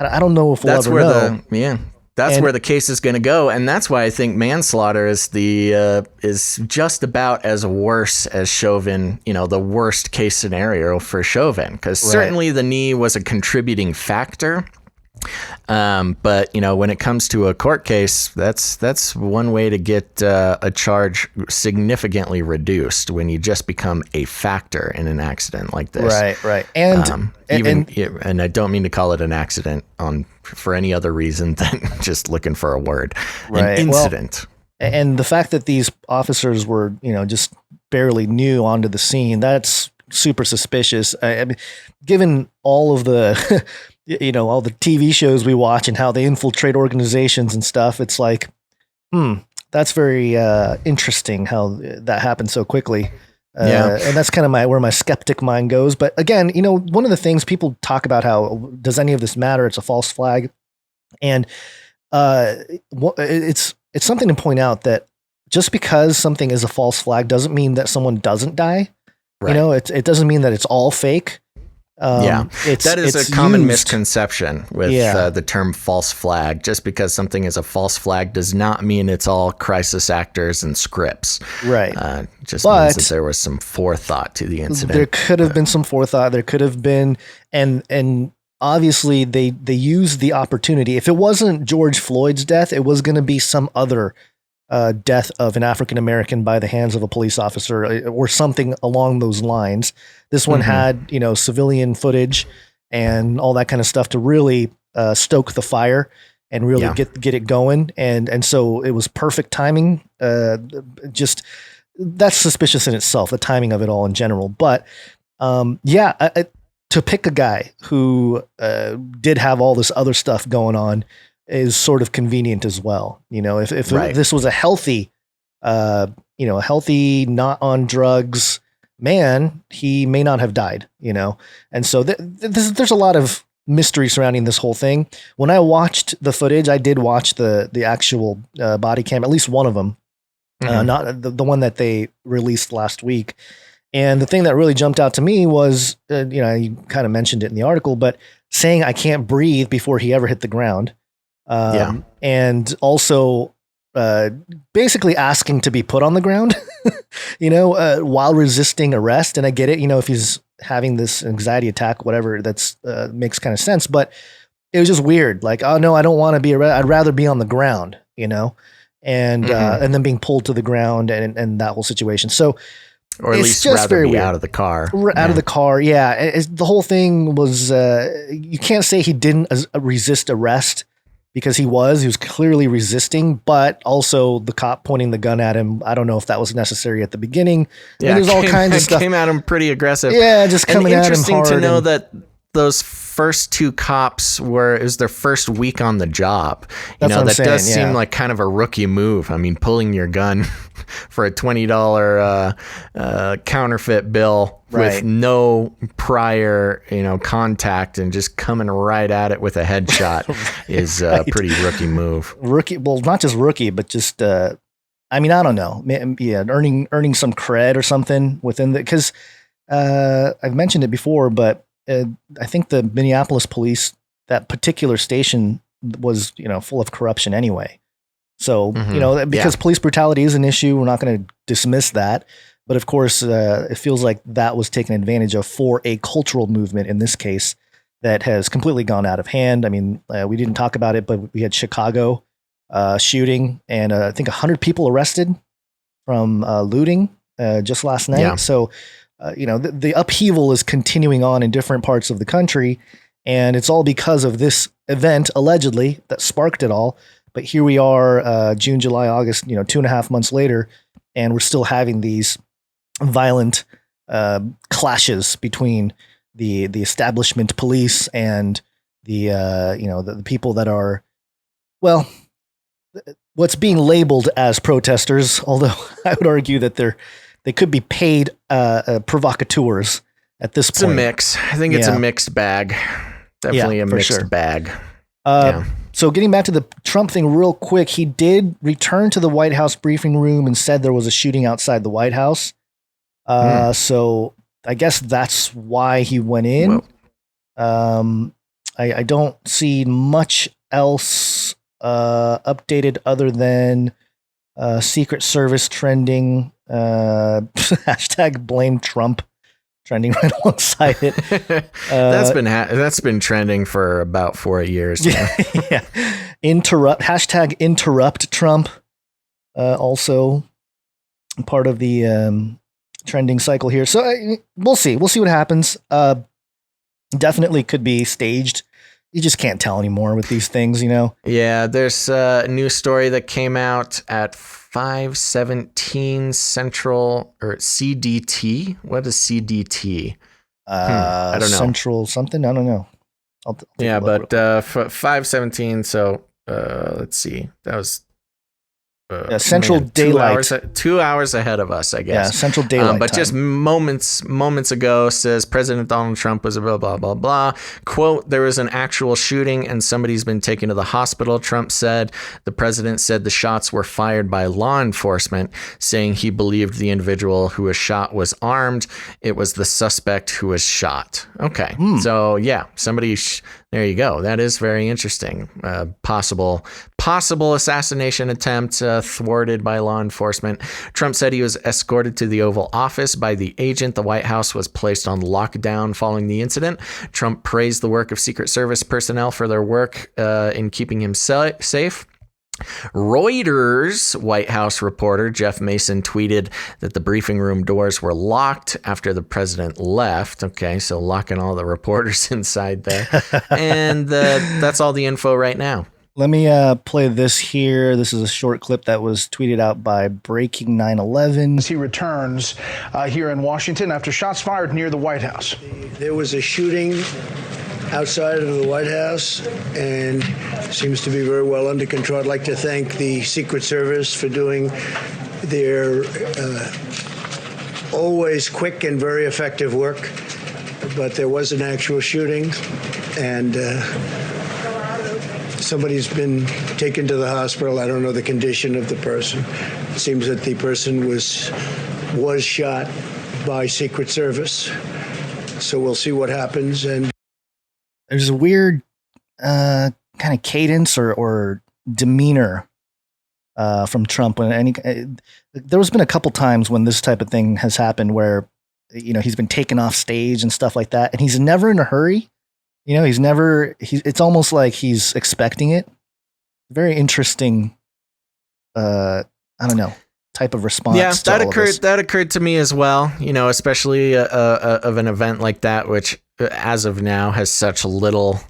I don't know if we'll ever know. That's where the case is going to go. And that's why I think manslaughter is is just about as worse as Chauvin, the worst case scenario for Chauvin, because certainly the knee was a contributing factor. But when it comes to a court case, that's one way to get a charge significantly reduced when you just become a factor in an accident like this. Right. And and I don't mean to call it an accident for any other reason than just looking for a word. Right. An incident. Well, and the fact that these officers were, just barely new onto the scene, that's super suspicious. I mean, given all of the all the TV shows we watch and how they infiltrate organizations and stuff, it's like, that's very interesting how that happened so quickly. And that's kind of where my skeptic mind goes. But again, one of the things people talk about, how does any of this matter? It's a false flag. And it's something to point out that just because something is a false flag doesn't mean that someone doesn't die. Right. It doesn't mean that it's all fake. That is a common misconception with the term false flag. Just because something is a false flag does not mean it's all crisis actors and scripts. Right. Means that there was some forethought to the incident. There could have been some forethought. There could have been, and obviously they used the opportunity. If it wasn't George Floyd's death, it was going to be some other death of an African-American by the hands of a police officer or something along those lines. This one had, civilian footage and all that kind of stuff to really stoke the fire and really get it going. And so it was perfect timing. Just that's suspicious in itself, the timing of it all in general. But to pick a guy who did have all this other stuff going on is sort of convenient as well. If this was a healthy, not on drugs man, he may not have died, And so there's a lot of mystery surrounding this whole thing. When I watched the footage, I did watch the actual body cam, at least one of them, not the one that they released last week. And the thing that really jumped out to me was, you kind of mentioned it in the article, but saying I can't breathe before he ever hit the ground. And also basically asking to be put on the ground, while resisting arrest. And I get it, if he's having this anxiety attack, whatever, that's makes kind of sense. But it was just weird. Like, oh no, I don't want to be arrested. I'd rather be on the ground, and then being pulled to the ground and that whole situation. So, or at least rather be out of the car. Out of the car, yeah. The whole thing was, you can't say he didn't resist arrest, because he was clearly resisting, but also the cop pointing the gun at him. I don't know if that was necessary at the beginning. Yeah, there's all kinds of stuff. Came at him pretty aggressive. Yeah, just coming at him hard. Interesting to know that those first two cops it was their first week on the job. That does seem like kind of a rookie move. I mean, pulling your gun for a $20 counterfeit bill with no prior, contact and just coming right at it with a headshot is a pretty rookie move. Well, not just rookie, but just, I don't know. Yeah, earning some cred or something within because I've mentioned it before, but I think the Minneapolis police, that particular station was, full of corruption anyway. So, because police brutality is an issue, we're not going to dismiss that. But of course, it feels like that was taken advantage of for a cultural movement in this case that has completely gone out of hand. I mean, we didn't talk about it, but we had Chicago shooting and I think 100 people arrested from looting just last night. Yeah. So, the upheaval is continuing on in different parts of the country, and it's all because of this event, allegedly, that sparked it all. But here we are, June, July, August, 2.5 months later, and we're still having these violent clashes between the establishment police and the people that are, well, what's being labeled as protesters, although I would argue that they could be paid provocateurs at this point. It's a mix. I think it's a mixed bag. Definitely a mixed bag. So getting back to the Trump thing real quick, he did return to the White House briefing room and said there was a shooting outside the White House. So I guess that's why he went in. I don't see much else updated other than Secret Service trending, hashtag blame Trump trending right alongside it. That's been trending for about 4 years now. Yeah. Hashtag interrupt Trump. Also part of the trending cycle here. So we'll see. We'll see what happens. Definitely could be staged. You just can't tell anymore with these things, you know? Yeah, there's a new story that came out at 5:17 Central, or CDT. What is CDT? I don't know. Central something? I don't know. Yeah, but 5:17, so let's see. That was Central Daylight. 2 hours ahead of us, I guess. Yeah, Central Daylight but time. just moments ago, says President Donald Trump was a blah, blah, blah, blah. Quote, there was an actual shooting and somebody's been taken to the hospital, Trump said. The president said the shots were fired by law enforcement, saying he believed the individual who was shot was armed. It was the suspect who was shot. Okay. So, yeah, there you go. That is very interesting. Possible assassination attempt thwarted by law enforcement. Trump said he was escorted to the Oval Office by the agent. The White House was placed on lockdown following the incident. Trump praised the work of Secret Service personnel for their work in keeping him safe. Reuters White House reporter Jeff Mason tweeted that the briefing room doors were locked after the president left. Okay, so locking all the reporters inside there. And that's all the info right now. Let me play this here. This is a short clip that was tweeted out by Breaking 9/11. He returns here in Washington after shots fired near the White House. There was a shooting outside of the White House and seems to be very well under control. I'd like to thank the Secret Service for doing their always quick and very effective work. But there was an actual shooting, and somebody's been taken to the hospital. I don't know the condition of the person. It seems that the person was shot by Secret Service. So we'll see what happens. And there's a weird kind of cadence or demeanor from Trump when there's been a couple times when this type of thing has happened where, you know, he's been taken off stage and stuff like that, and he's never in a hurry. You know, it's almost like he's expecting it. Very interesting, I don't know, type of response. Yeah, to that occurred to me as well, you know, especially of an event like that, which as of now has such little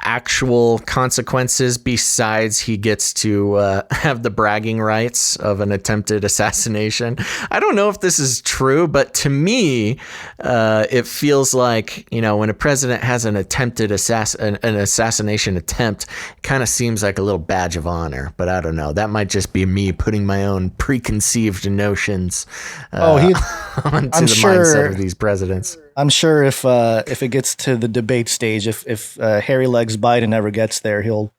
actual consequences besides he gets to have the bragging rights of an attempted assassination. I don't know if this is true, but to me, it feels like, you know, when a president has an attempted an assassination attempt, it kind of seems like a little badge of honor. But I don't know. That might just be me putting my own preconceived notions onto the mindset of these presidents. I'm sure if it gets to the debate stage, if Hairy Legs Biden ever gets there, he'll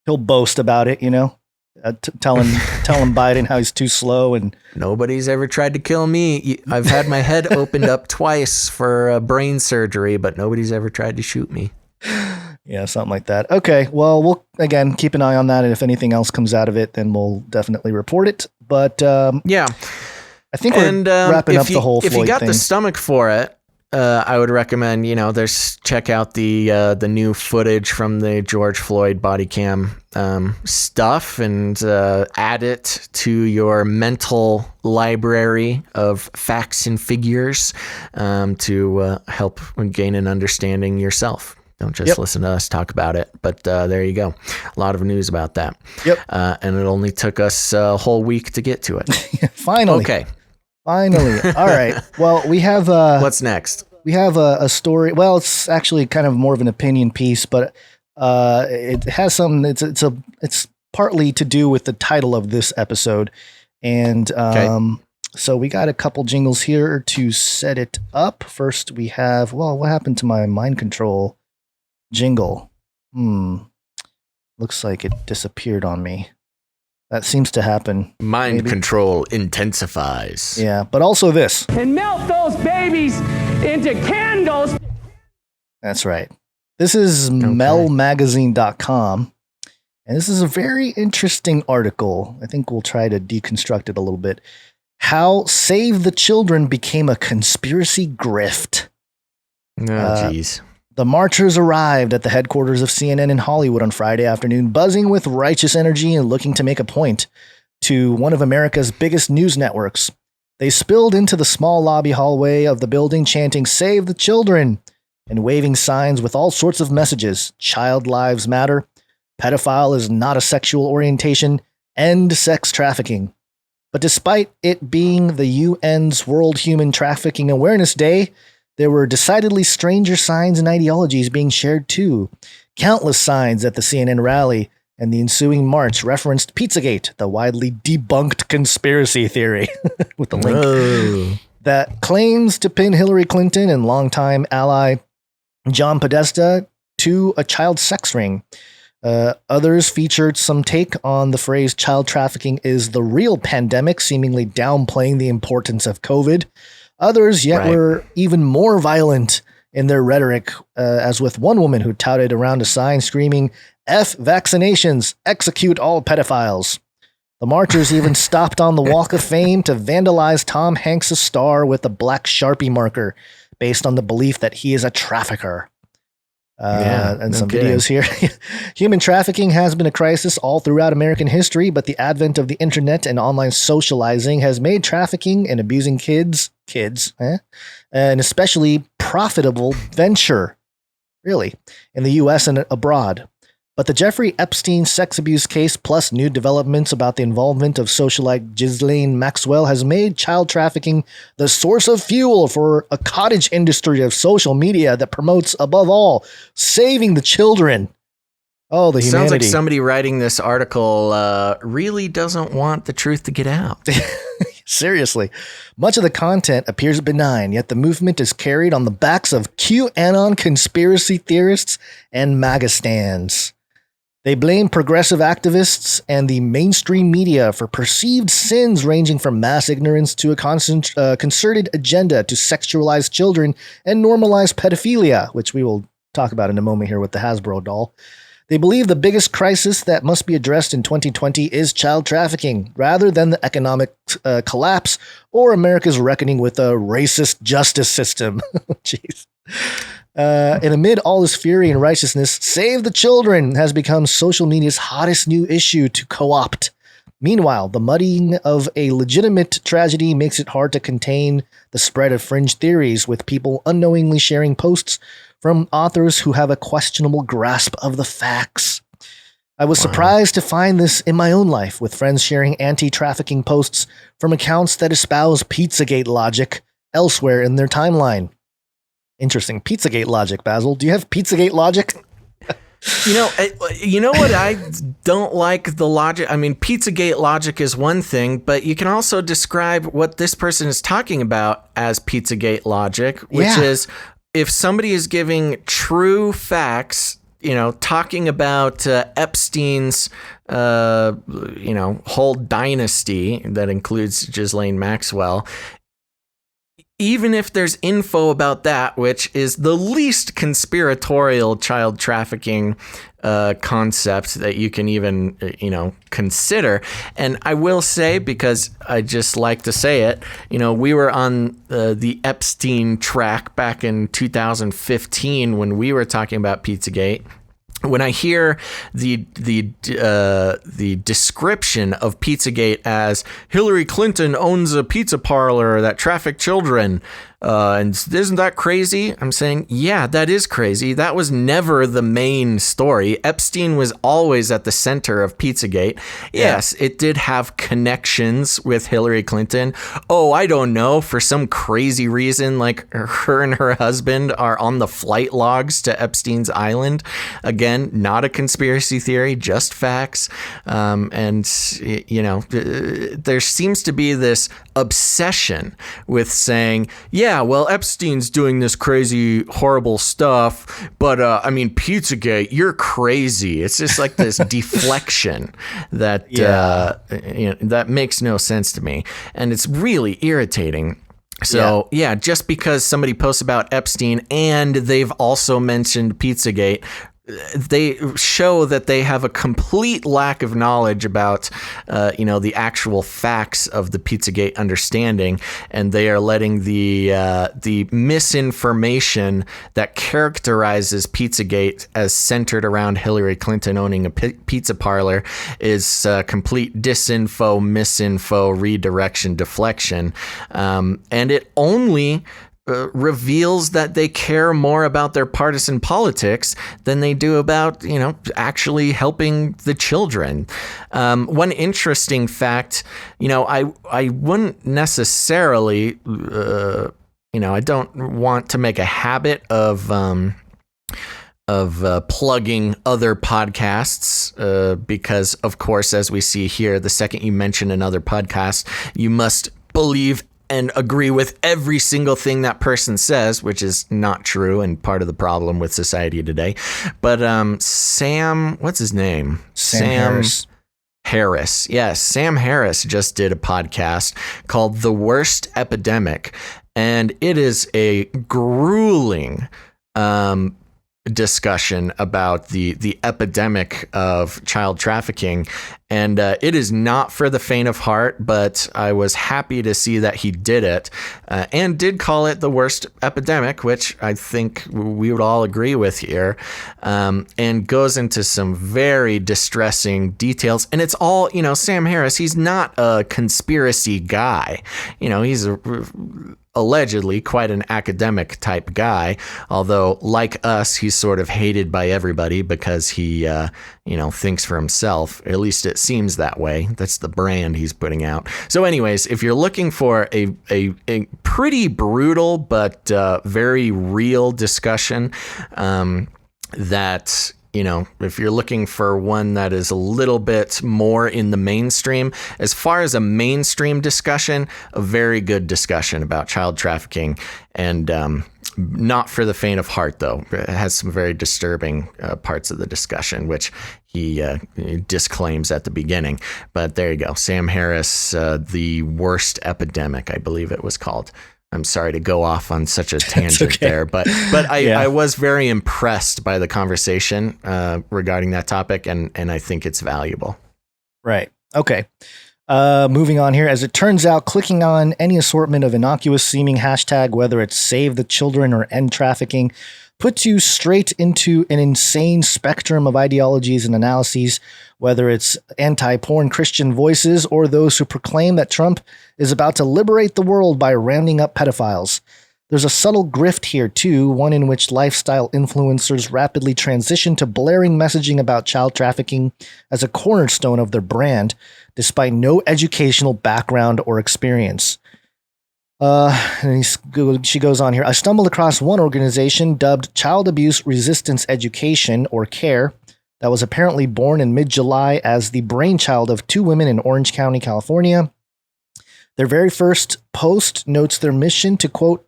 boast about it, you know, telling Biden how he's too slow and nobody's ever tried to kill me. I've had my head opened up twice for brain surgery, but nobody's ever tried to shoot me. Yeah, something like that. Okay, well, we'll again keep an eye on that, and if anything else comes out of it, then we'll definitely report it. But yeah, I think we're wrapping up the whole Floyd thing. If you got the stomach for it, I would recommend, you know, check out the new footage from the George Floyd body cam stuff and add it to your mental library of facts and figures to help gain an understanding yourself. Don't just listen to us talk about it. But there you go. A lot of news about that. Yep. And it only took us a whole week to get to it. Finally. Okay. Finally. All right. Well, we have what's next? We have a story. Well, it's actually kind of more of an opinion piece, but it has some. It's partly to do with the title of this episode, and so we got a couple jingles here to set it up. First, we have what happened to my mind control jingle? Looks like it disappeared on me. That seems to happen. Mind control intensifies. Yeah, but also this. And melt those babies into candles. That's right. This is melmagazine.com. And this is a very interesting article. I think we'll try to deconstruct it a little bit. How Save the Children became a conspiracy grift. Oh, jeez. The marchers arrived at the headquarters of CNN in Hollywood on Friday afternoon, buzzing with righteous energy and looking to make a point to one of America's biggest news networks. They spilled into the small lobby hallway of the building, chanting, "Save the children," and waving signs with all sorts of messages. Child lives matter. Pedophile is not a sexual orientation. End sex trafficking. But despite it being the UN's World Human Trafficking Awareness Day, there were decidedly stranger signs and ideologies being shared too. Countless signs at the CNN rally and the ensuing march referenced Pizzagate, the widely debunked conspiracy theory, with the link, that claims to pin Hillary Clinton and longtime ally John Podesta to a child sex ring. Others featured some take on the phrase child trafficking is the real pandemic, seemingly downplaying the importance of COVID. Others yet were even more violent in their rhetoric, as with one woman who touted around a sign screaming, "F vaccinations, execute all pedophiles." The marchers even stopped on the Walk of Fame to vandalize Tom Hanks' star with a black Sharpie marker based on the belief that he is a trafficker. And some videos here. Human trafficking has been a crisis all throughout American history, but the advent of the internet and online socializing has made trafficking and abusing kids, an especially profitable venture, really, in the U.S. and abroad. But the Jeffrey Epstein sex abuse case, plus new developments about the involvement of socialite Ghislaine Maxwell, has made child trafficking the source of fuel for a cottage industry of social media that promotes, above all, saving the children. Oh, the humanity. Sounds like somebody writing this article really doesn't want the truth to get out. Seriously. Much of the content appears benign, yet the movement is carried on the backs of QAnon conspiracy theorists and MAGA stands. They blame progressive activists and the mainstream media for perceived sins ranging from mass ignorance to a concerted agenda to sexualize children and normalize pedophilia, which we will talk about in a moment here with the Hasbro doll. They believe the biggest crisis that must be addressed in 2020 is child trafficking, rather than the economic collapse or America's reckoning with a racist justice system. Jeez. And amid all this fury and righteousness, Save the Children has become social media's hottest new issue to co-opt. Meanwhile, the muddying of a legitimate tragedy makes it hard to contain the spread of fringe theories, with people unknowingly sharing posts from authors who have a questionable grasp of the facts. I was surprised to find this in my own life, with friends sharing anti-trafficking posts from accounts that espouse Pizzagate logic elsewhere in their timeline. Interesting. Pizzagate logic, Basil. Do you have Pizzagate logic? You know what I don't like the logic. I mean, Pizzagate logic is one thing, but you can also describe what this person is talking about as Pizzagate logic, which is if somebody is giving true facts, talking about Epstein's, whole dynasty that includes Ghislaine Maxwell. Even if there's info about that, which is the least conspiratorial child trafficking concept that you can even, consider. And I will say, because I just like to say it, we were on the Epstein track back in 2015 when we were talking about Pizzagate. When I hear the description of Pizzagate as Hillary Clinton owns a pizza parlor that trafficked children, and isn't that crazy? I'm saying, yeah, that is crazy. That was never the main story. Epstein was always at the center of Pizzagate. Yes, it did have connections with Hillary Clinton. Oh, I don't know, for some crazy reason, like her and her husband are on the flight logs to Epstein's island. Again, not a conspiracy theory, just facts. And there seems to be this obsession with saying, well, Epstein's doing this crazy, horrible stuff, but Pizzagate, you're crazy. It's just like this deflection that that makes no sense to me, and it's really irritating. So, just because somebody posts about Epstein and they've also mentioned Pizzagate they show that they have a complete lack of knowledge about, the actual facts of the Pizzagate understanding, and they are letting the misinformation that characterizes Pizzagate as centered around Hillary Clinton owning a pizza parlor is complete disinfo, misinfo, redirection, deflection, and it only reveals that they care more about their partisan politics than they do about, actually helping the children. One interesting fact, I wouldn't necessarily, I don't want to make a habit of plugging other podcasts because, of course, as we see here, the second you mention another podcast, you must believe and agree with every single thing that person says, which is not true and part of the problem with society today. But Sam, what's his name? Sam Harris. Yes, Sam Harris just did a podcast called The Worst Epidemic, and it is a grueling discussion about the epidemic of child trafficking, and it is not for the faint of heart, but I was happy to see that he did it and did call it the worst epidemic, which I think we would all agree with here, and goes into some very distressing details. And it's all, Sam Harris, he's not a conspiracy guy. He's allegedly quite an academic type guy, although like us, he's sort of hated by everybody because he, thinks for himself. At least it seems that way. That's the brand he's putting out. So anyways, if you're looking for a pretty brutal but very real discussion, that if you're looking for one that is a little bit more in the mainstream, as far as a mainstream discussion, a very good discussion about child trafficking, and not for the faint of heart, though. It has some very disturbing parts of the discussion, which he disclaims at the beginning. But there you go. Sam Harris, The Worst Epidemic, I believe it was called. I'm sorry to go off on such a tangent there, but I was very impressed by the conversation regarding that topic, and I think it's valuable. Right. Okay. Moving on here. As it turns out, clicking on any assortment of innocuous seeming hashtag, whether it's Save the Children or End Trafficking, puts you straight into an insane spectrum of ideologies and analyses, whether it's anti-porn Christian voices or those who proclaim that Trump is about to liberate the world by rounding up pedophiles. There's a subtle grift here, too, one in which lifestyle influencers rapidly transition to blaring messaging about child trafficking as a cornerstone of their brand, despite no educational background or experience. And she goes on here. I stumbled across one organization dubbed Child Abuse Resistance Education, or CARE, that was apparently born in mid-July as the brainchild of two women in Orange County, California. Their very first post notes their mission to, quote,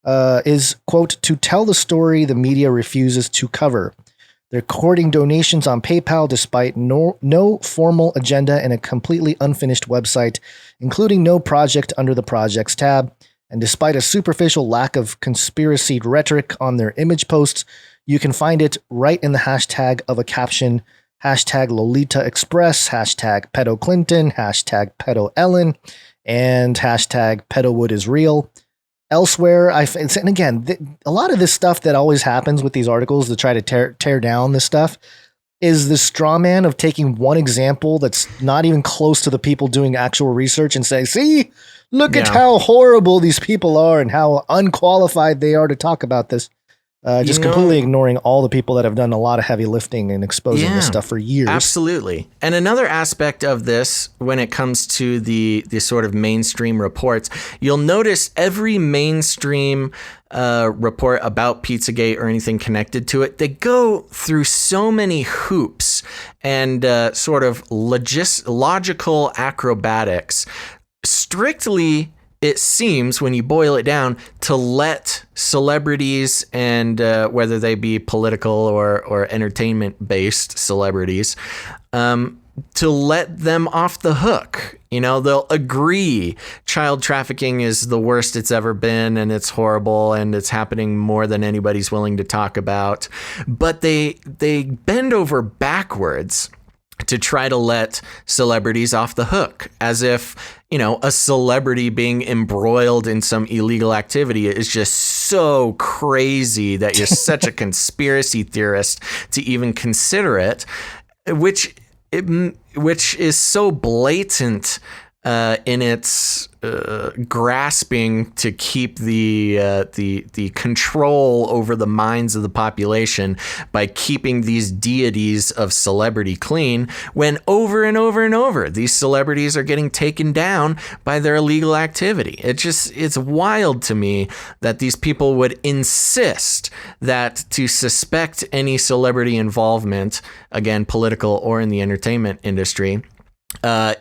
to tell the story the media refuses to cover. They're courting donations on PayPal despite no formal agenda and a completely unfinished website, including no project under the projects tab. And despite a superficial lack of conspiracy rhetoric on their image posts, you can find it right in the hashtag of a caption, hashtag Lolita Express, hashtag Pedo Clinton, hashtag Pedo Ellen, and hashtag Pedowood is real. Elsewhere, and again, a lot of this stuff that always happens with these articles to try to tear down this stuff is the straw man of taking one example that's not even close to the people doing actual research and say, see, look at how horrible these people are and how unqualified they are to talk about this. Just completely ignoring all the people that have done a lot of heavy lifting and exposing this stuff for years. Absolutely. And another aspect of this, when it comes to the sort of mainstream reports, you'll notice every mainstream report about Pizzagate or anything connected to it, they go through so many hoops and sort of logical acrobatics, strictly, it seems, when you boil it down, to let celebrities, and whether they be political or entertainment-based celebrities, to let them off the hook. You know, they'll agree child trafficking is the worst it's ever been and it's horrible and it's happening more than anybody's willing to talk about. But they bend over backwards to try to let celebrities off the hook, as if, you know, a celebrity being embroiled in some illegal activity is just so crazy that you're such a conspiracy theorist to even consider it, which is so blatant in its grasping to keep the control over the minds of the population by keeping these deities of celebrity clean, when over and over and over these celebrities are getting taken down by their illegal activity. It's wild to me that these people would insist that to suspect any celebrity involvement, again, political or in the entertainment industry,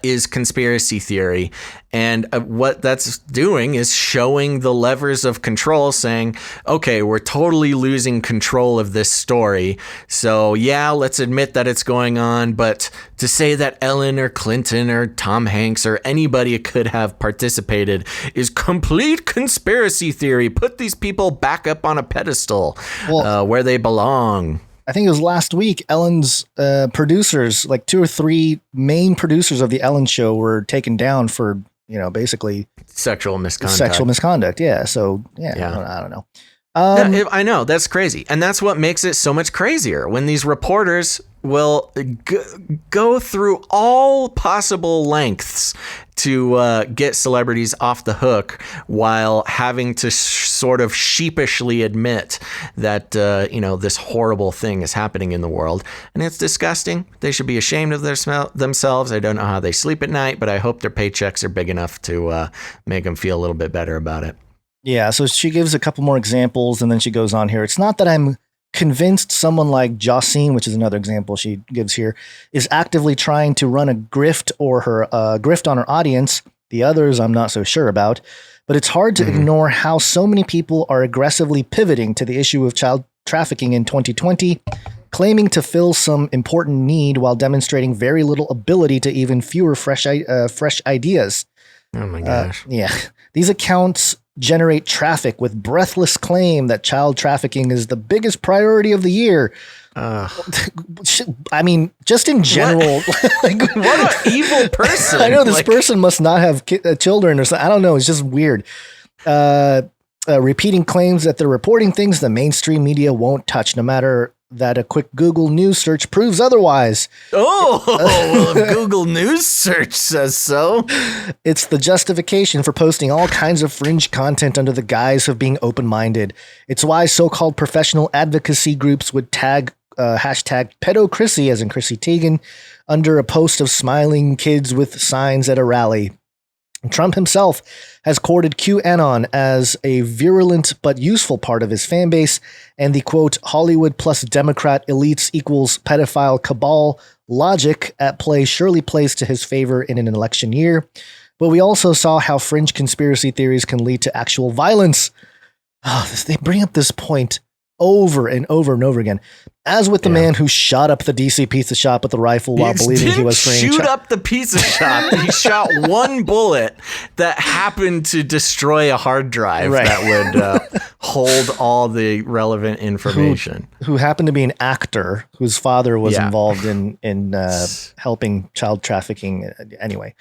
is conspiracy theory. And what that's doing is showing the levers of control, saying, okay, we're totally losing control of this story. So yeah, let's admit that it's going on. But to say that Ellen or Clinton or Tom Hanks or anybody could have participated is complete conspiracy theory. Put these people back up on a pedestal where they belong. I think it was last week, Ellen's producers, like 2 or 3 main producers of the Ellen show, were taken down for, you know, basically sexual misconduct. Yeah. So, yeah. I don't know. I know, that's crazy. And that's what makes it so much crazier when these reporters will go through all possible lengths to get celebrities off the hook while having to sort of sheepishly admit that, this horrible thing is happening in the world. And it's disgusting. They should be ashamed of themselves. I don't know how they sleep at night, but I hope their paychecks are big enough to make them feel a little bit better about it. Yeah, so she gives a couple more examples, and then she goes on here. It's not that I'm convinced someone like Jocene, which is another example she gives here, is actively trying to run a grift or her grift on her audience. The others I'm not so sure about. But it's hard to ignore how so many people are aggressively pivoting to the issue of child trafficking in 2020, claiming to fill some important need while demonstrating very little ability to even fewer fresh ideas. Oh my gosh. Yeah. These accounts generate traffic with breathless claim that child trafficking is the biggest priority of the year. I mean, just in general, what an evil person. I know this person must not have children or something. I don't know. It's just weird. Repeating claims that they're reporting things the mainstream media won't touch, no matter that a quick Google News search proves otherwise. Oh, Google News search says so. It's the justification for posting all kinds of fringe content under the guise of being open-minded. It's why so-called professional advocacy groups would tag hashtag pedocracy, as in Chrissy Teigen, under a post of smiling kids with signs at a rally. Trump himself has courted QAnon as a virulent but useful part of his fan base, and the quote, Hollywood plus Democrat elites equals pedophile cabal logic at play surely plays to his favor in an election year. But we also saw how fringe conspiracy theories can lead to actual violence. They bring up this point over and over and over again. As with the man who shot up the DC pizza shop with a rifle while believing he was freeing shoot up the pizza shop. He shot one bullet that happened to destroy a hard drive that would hold all the relevant information. Who happened to be an actor whose father was involved in helping child trafficking. Anyway.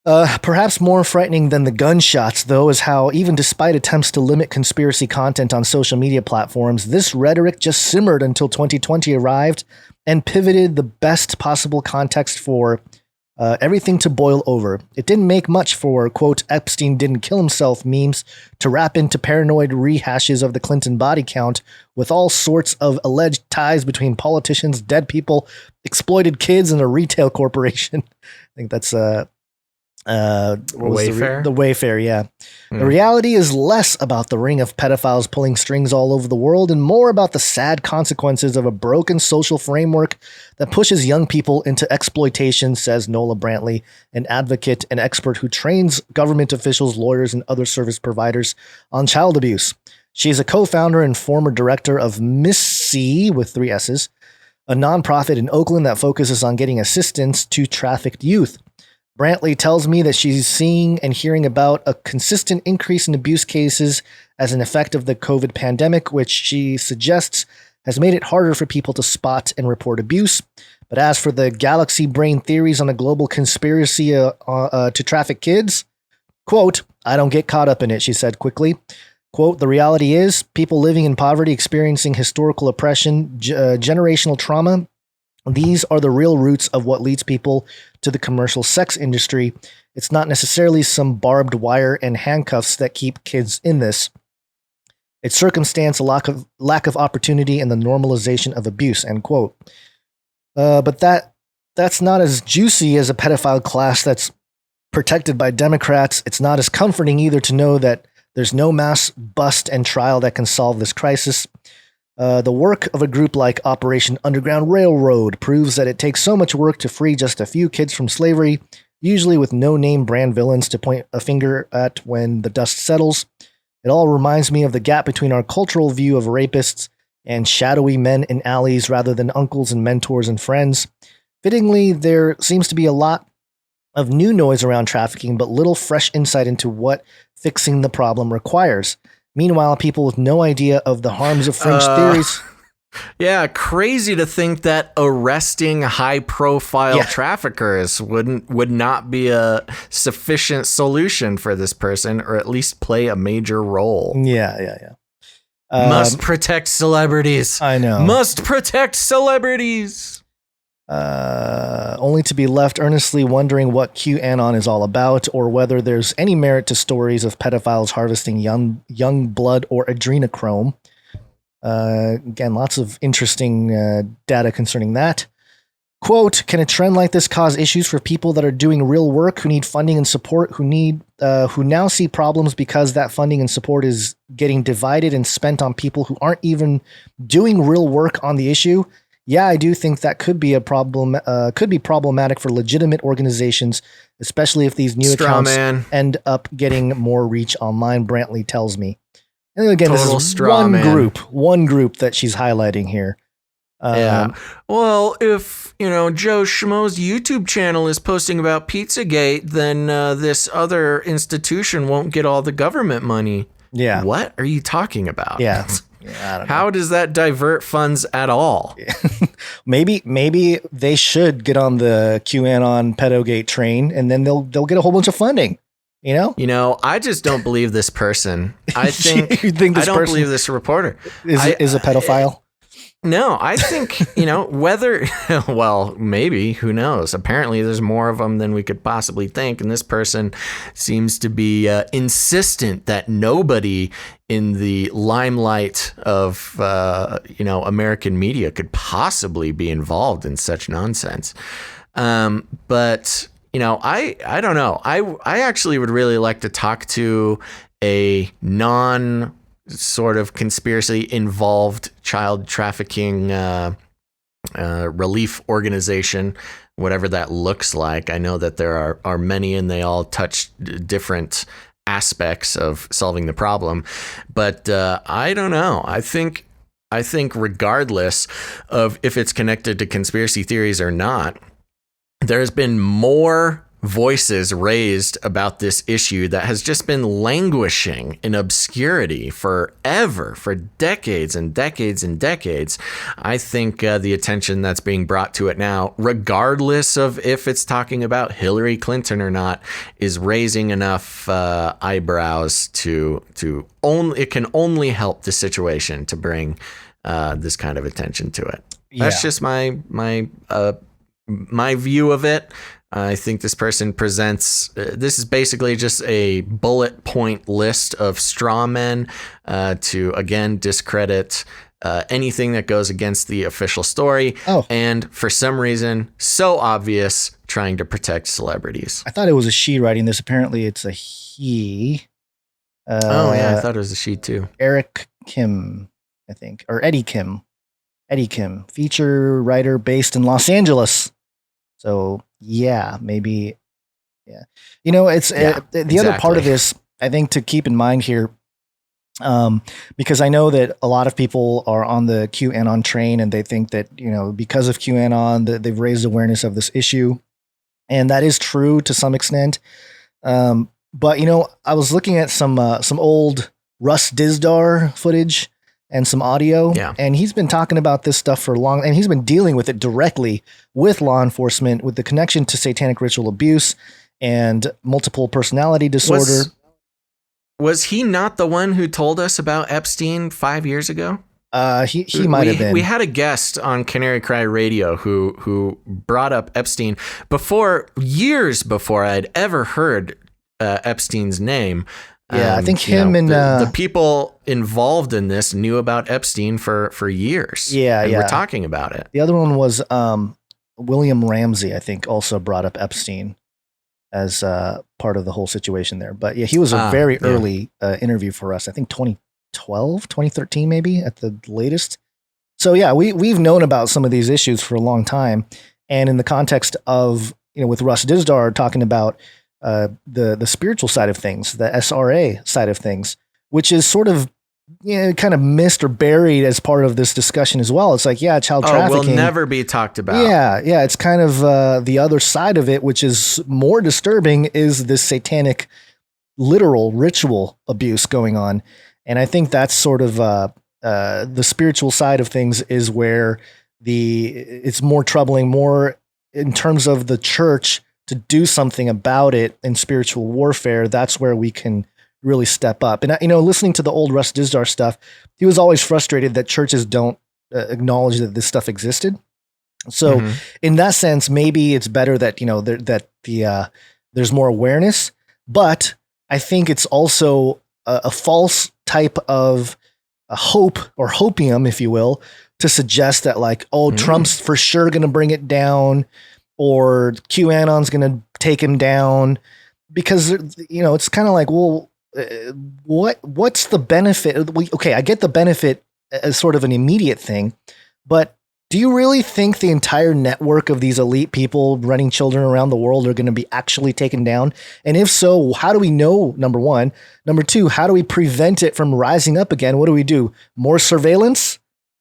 Perhaps more frightening than the gunshots, though, is how even despite attempts to limit conspiracy content on social media platforms, this rhetoric just simmered until 2020 arrived and pivoted the best possible context for everything to boil over. It didn't make much for, quote, Epstein didn't kill himself memes to wrap into paranoid rehashes of the Clinton body count with all sorts of alleged ties between politicians, dead people, exploited kids, and a retail corporation. I think that's Wayfair? The Wayfair, yeah. The reality is less about the ring of pedophiles pulling strings all over the world and more about the sad consequences of a broken social framework that pushes young people into exploitation, says Nola Brantley, an advocate and expert who trains government officials, lawyers, and other service providers on child abuse. She's a co-founder and former director of Missy, with 3 S's, a nonprofit in Oakland that focuses on getting assistance to trafficked youth. Brantley tells me that she's seeing and hearing about a consistent increase in abuse cases as an effect of the COVID pandemic, which she suggests has made it harder for people to spot and report abuse. But as for the galaxy brain theories on a global conspiracy to traffic kids, quote, I don't get caught up in it, she said quickly. Quote, the reality is people living in poverty, experiencing historical oppression, generational trauma. These are the real roots of what leads people to the commercial sex industry. It's not necessarily some barbed wire and handcuffs that keep kids in this. It's circumstance, a lack of opportunity, and the normalization of abuse, end quote. But that's not as juicy as a pedophile class that's protected by Democrats. It's not as comforting either to know that there's no mass bust and trial that can solve this crisis. The work of a group like Operation Underground Railroad proves that it takes so much work to free just a few kids from slavery, usually with no-name brand villains to point a finger at when the dust settles. It all reminds me of the gap between our cultural view of rapists and shadowy men in alleys rather than uncles and mentors and friends. Fittingly, there seems to be a lot of new noise around trafficking, but little fresh insight into what fixing the problem requires. Meanwhile, people with no idea of the harms of fringe theories. Yeah, crazy to think that arresting high-profile traffickers would not be a sufficient solution for this person, or at least play a major role. Yeah. Must protect celebrities. I know. Must protect celebrities. Only to be left earnestly wondering what QAnon is all about, or whether there's any merit to stories of pedophiles harvesting young blood or adrenochrome. Again, lots of interesting data concerning that. Quote, can a trend like this cause issues for people that are doing real work, who need funding and support, who now see problems because that funding and support is getting divided and spent on people who aren't even doing real work on the issue? Yeah, I do think that could be a problem. Could be problematic for legitimate organizations, especially if these new accounts end up getting more reach online. Brantley tells me. And again, Total this is one group that she's highlighting here. Yeah. Well, if Joe Schmo's YouTube channel is posting about Pizzagate, then this other institution won't get all the government money. Yeah. What are you talking about? Yeah. I don't know. How does that divert funds at all? Maybe they should get on the QAnon pedogate train, and then they'll get a whole bunch of funding. I just don't believe this person. I think I don't believe this reporter is a pedophile. No, I think, whether, well, maybe, who knows? Apparently there's more of them than we could possibly think. And this person seems to be insistent that nobody in the limelight of, American media could possibly be involved in such nonsense. But, I don't know. I actually would really like to talk to a sort of conspiracy involved child trafficking relief organization, whatever that looks like. I know that there are many, and they all touch different aspects of solving the problem, but I don't know. I think regardless of if it's connected to conspiracy theories or not, there's been more voices raised about this issue that has just been languishing in obscurity forever, for decades and decades and decades. I think the attention that's being brought to it now, regardless of if it's talking about Hillary Clinton or not, is raising enough eyebrows to it can only help the situation to bring this kind of attention to it. Yeah. That's just my view of it. I think this person presents, this is basically just a bullet point list of straw men to, again, discredit anything that goes against the official story. Oh. And for some reason, so obvious, trying to protect celebrities. I thought it was a she writing this. Apparently it's a he. I thought it was a she too. Eric Kim, I think, or Eddie Kim. Eddie Kim, feature writer based in Los Angeles. So yeah, maybe. Yeah. It's the other part of this, I think, to keep in mind here, because I know that a lot of people are on the QAnon train, and they think that, because of QAnon, that they've raised awareness of this issue. And that is true to some extent. But, you know, I was looking at some old Russ Dizdar footage and some audio, and he's been talking about this stuff for long, and he's been dealing with it directly with law enforcement, with the connection to satanic ritual abuse and multiple personality disorder. Was he not the one who told us about Epstein 5 years ago? He might have been. We had a guest on Canary Cry Radio who brought up Epstein years before I'd ever heard Epstein's name. Yeah, I think him and the people involved in this knew about Epstein for years. Yeah, and we're talking about it. The other one was William Ramsey, I think, also brought up Epstein as part of the whole situation there. But yeah, he was a very early interview for us. I think 2012, 2013, maybe at the latest. So yeah, we've known about some of these issues for a long time. And in the context of, you know, with Russ Dizdar talking about the spiritual side of things, the SRA side of things, which is sort of, you know, kind of missed or buried as part of this discussion as well. It's like, child trafficking will never be talked about. Yeah. It's kind of the other side of it, which is more disturbing, is this satanic, literal ritual abuse going on. And I think that's sort of the spiritual side of things is where it's more troubling, more in terms of the church to do something about it in spiritual warfare. That's where we can really step up. And, you know, listening to the old Russ Dizdar stuff, he was always frustrated that churches don't acknowledge that this stuff existed. So in that sense, maybe it's better that, you know, there's more awareness, but I think it's also a false type of a hope or hopium, if you will, to suggest that like, Trump's for sure going to bring it down, or QAnon's going to take him down, because, you know, it's kind of like, well, what's the benefit? Okay, I get the benefit as sort of an immediate thing, but do you really think the entire network of these elite people running children around the world are going to be actually taken down? And if so, how do we know, number one? Number two, how do we prevent it from rising up again? What do we do? More surveillance?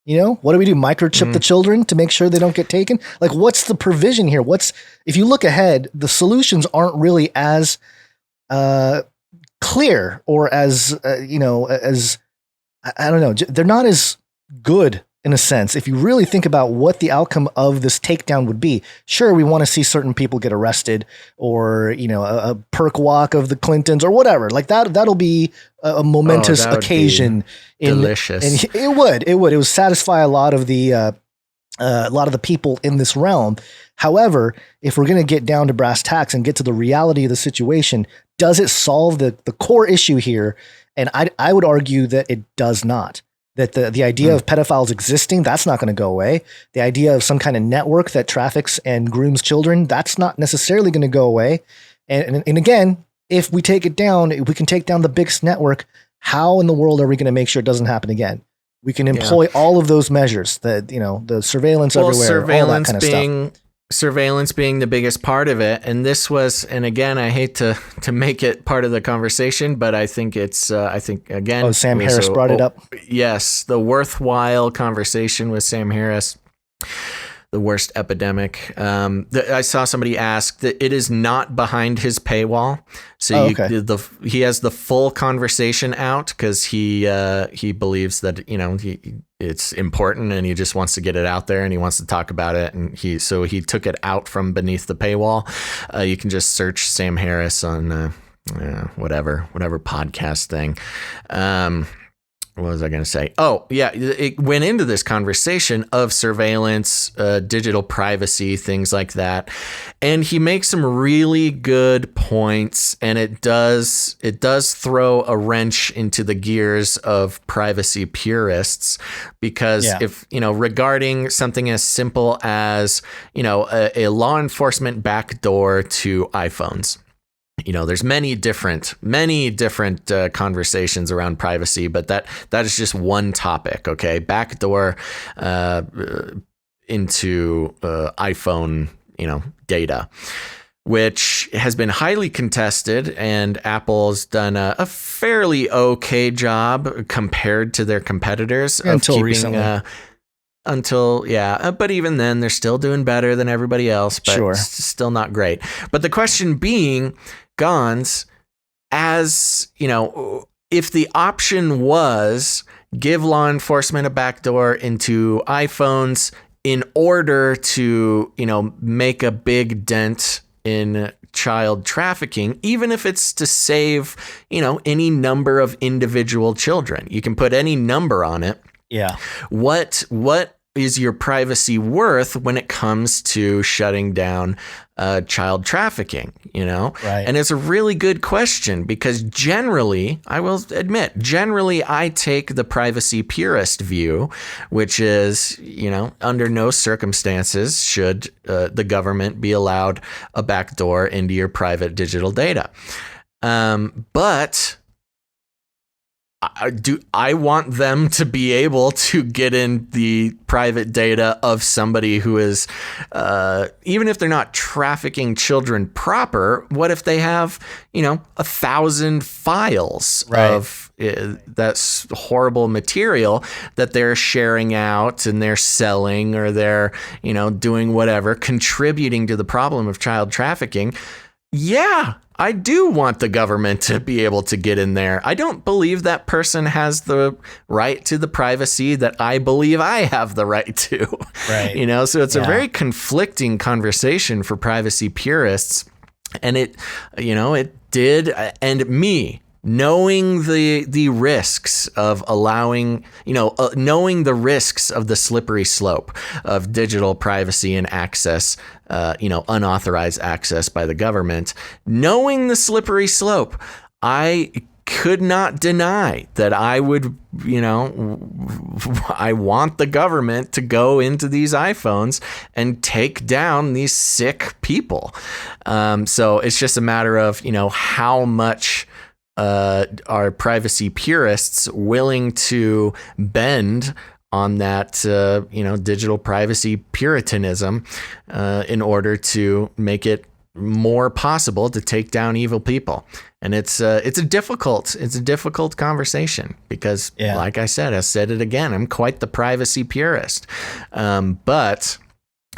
You know, what do we do? Microchip the children to make sure they don't get taken? Like, what's the provision here? If you look ahead, the solutions aren't really as clear or as, as, I don't know, they're not as good in a sense. If you really think about what the outcome of this takedown would be, sure, we want to see certain people get arrested, or, you know, a perk walk of the Clintons or whatever. Like that'll be a momentous occasion. Delicious. And it would satisfy a lot of the people in this realm. However, if we're going to get down to brass tacks and get to the reality of the situation, does it solve the core issue here? And I would argue that it does not. That the idea of pedophiles existing, that's not going to go away. The idea of some kind of network that traffics and grooms children, that's not necessarily going to go away. And again, if we take it down, if we can take down the biggest network, how in the world are we going to make sure it doesn't happen again? We can employ all of those measures, the surveillance everywhere, all that kind of stuff. Surveillance being the biggest part of it. And this was, and again, I hate to make it part of the conversation, but I think it's, again. Sam Harris brought it up. Yes. The worthwhile conversation with Sam Harris, the worst epidemic. I saw somebody ask that it is not behind his paywall. So he has the full conversation out because he believes that, you know, it's important and he just wants to get it out there and he wants to talk about it. And he took it out from beneath the paywall. You can just search Sam Harris on whatever podcast thing. What was I going to say? Oh, yeah. It went into this conversation of surveillance, digital privacy, things like that. And he makes some really good points. And it does throw a wrench into the gears of privacy purists, because if, you know, regarding something as simple as, you know, a law enforcement backdoor to iPhones. You know, there's many different conversations around privacy, but that is just one topic. Okay, backdoor into iPhone, you know, data, which has been highly contested, and Apple's done a fairly okay job compared to their competitors until recently. until, but even then they're still doing better than everybody else, but Sure. Still not great. But the question being, Gons, as, if the option was give law enforcement a backdoor into iPhones in order to, make a big dent in child trafficking, even if it's to save, any number of individual children, you can put any number on it. Yeah. What is your privacy worth when it comes to shutting down child trafficking, Right. And it's a really good question because generally, I will admit, I take the privacy purist view, which is, under no circumstances should the government be allowed a backdoor into your private digital data. But I want them to be able to get in the private data of somebody who is, even if they're not trafficking children proper, what if they have, 1,000 files of that's horrible material that they're sharing out and they're selling or they're, doing whatever, contributing to the problem of child trafficking. Yeah, I do want the government to be able to get in there. I don't believe that person has the right to the privacy that I believe I have the right to. Right. So it's a very conflicting conversation for privacy purists. And it did, and me, knowing the risks of allowing, knowing the risks of the slippery slope of digital privacy and access, unauthorized access by the government, knowing the slippery slope, I could not deny that I would, I want the government to go into these iPhones and take down these sick people. So it's just a matter of, how much are privacy purists willing to bend on that, digital privacy puritanism in order to make it more possible to take down evil people. And it's a difficult conversation because, like I said it again, I'm quite the privacy purist. But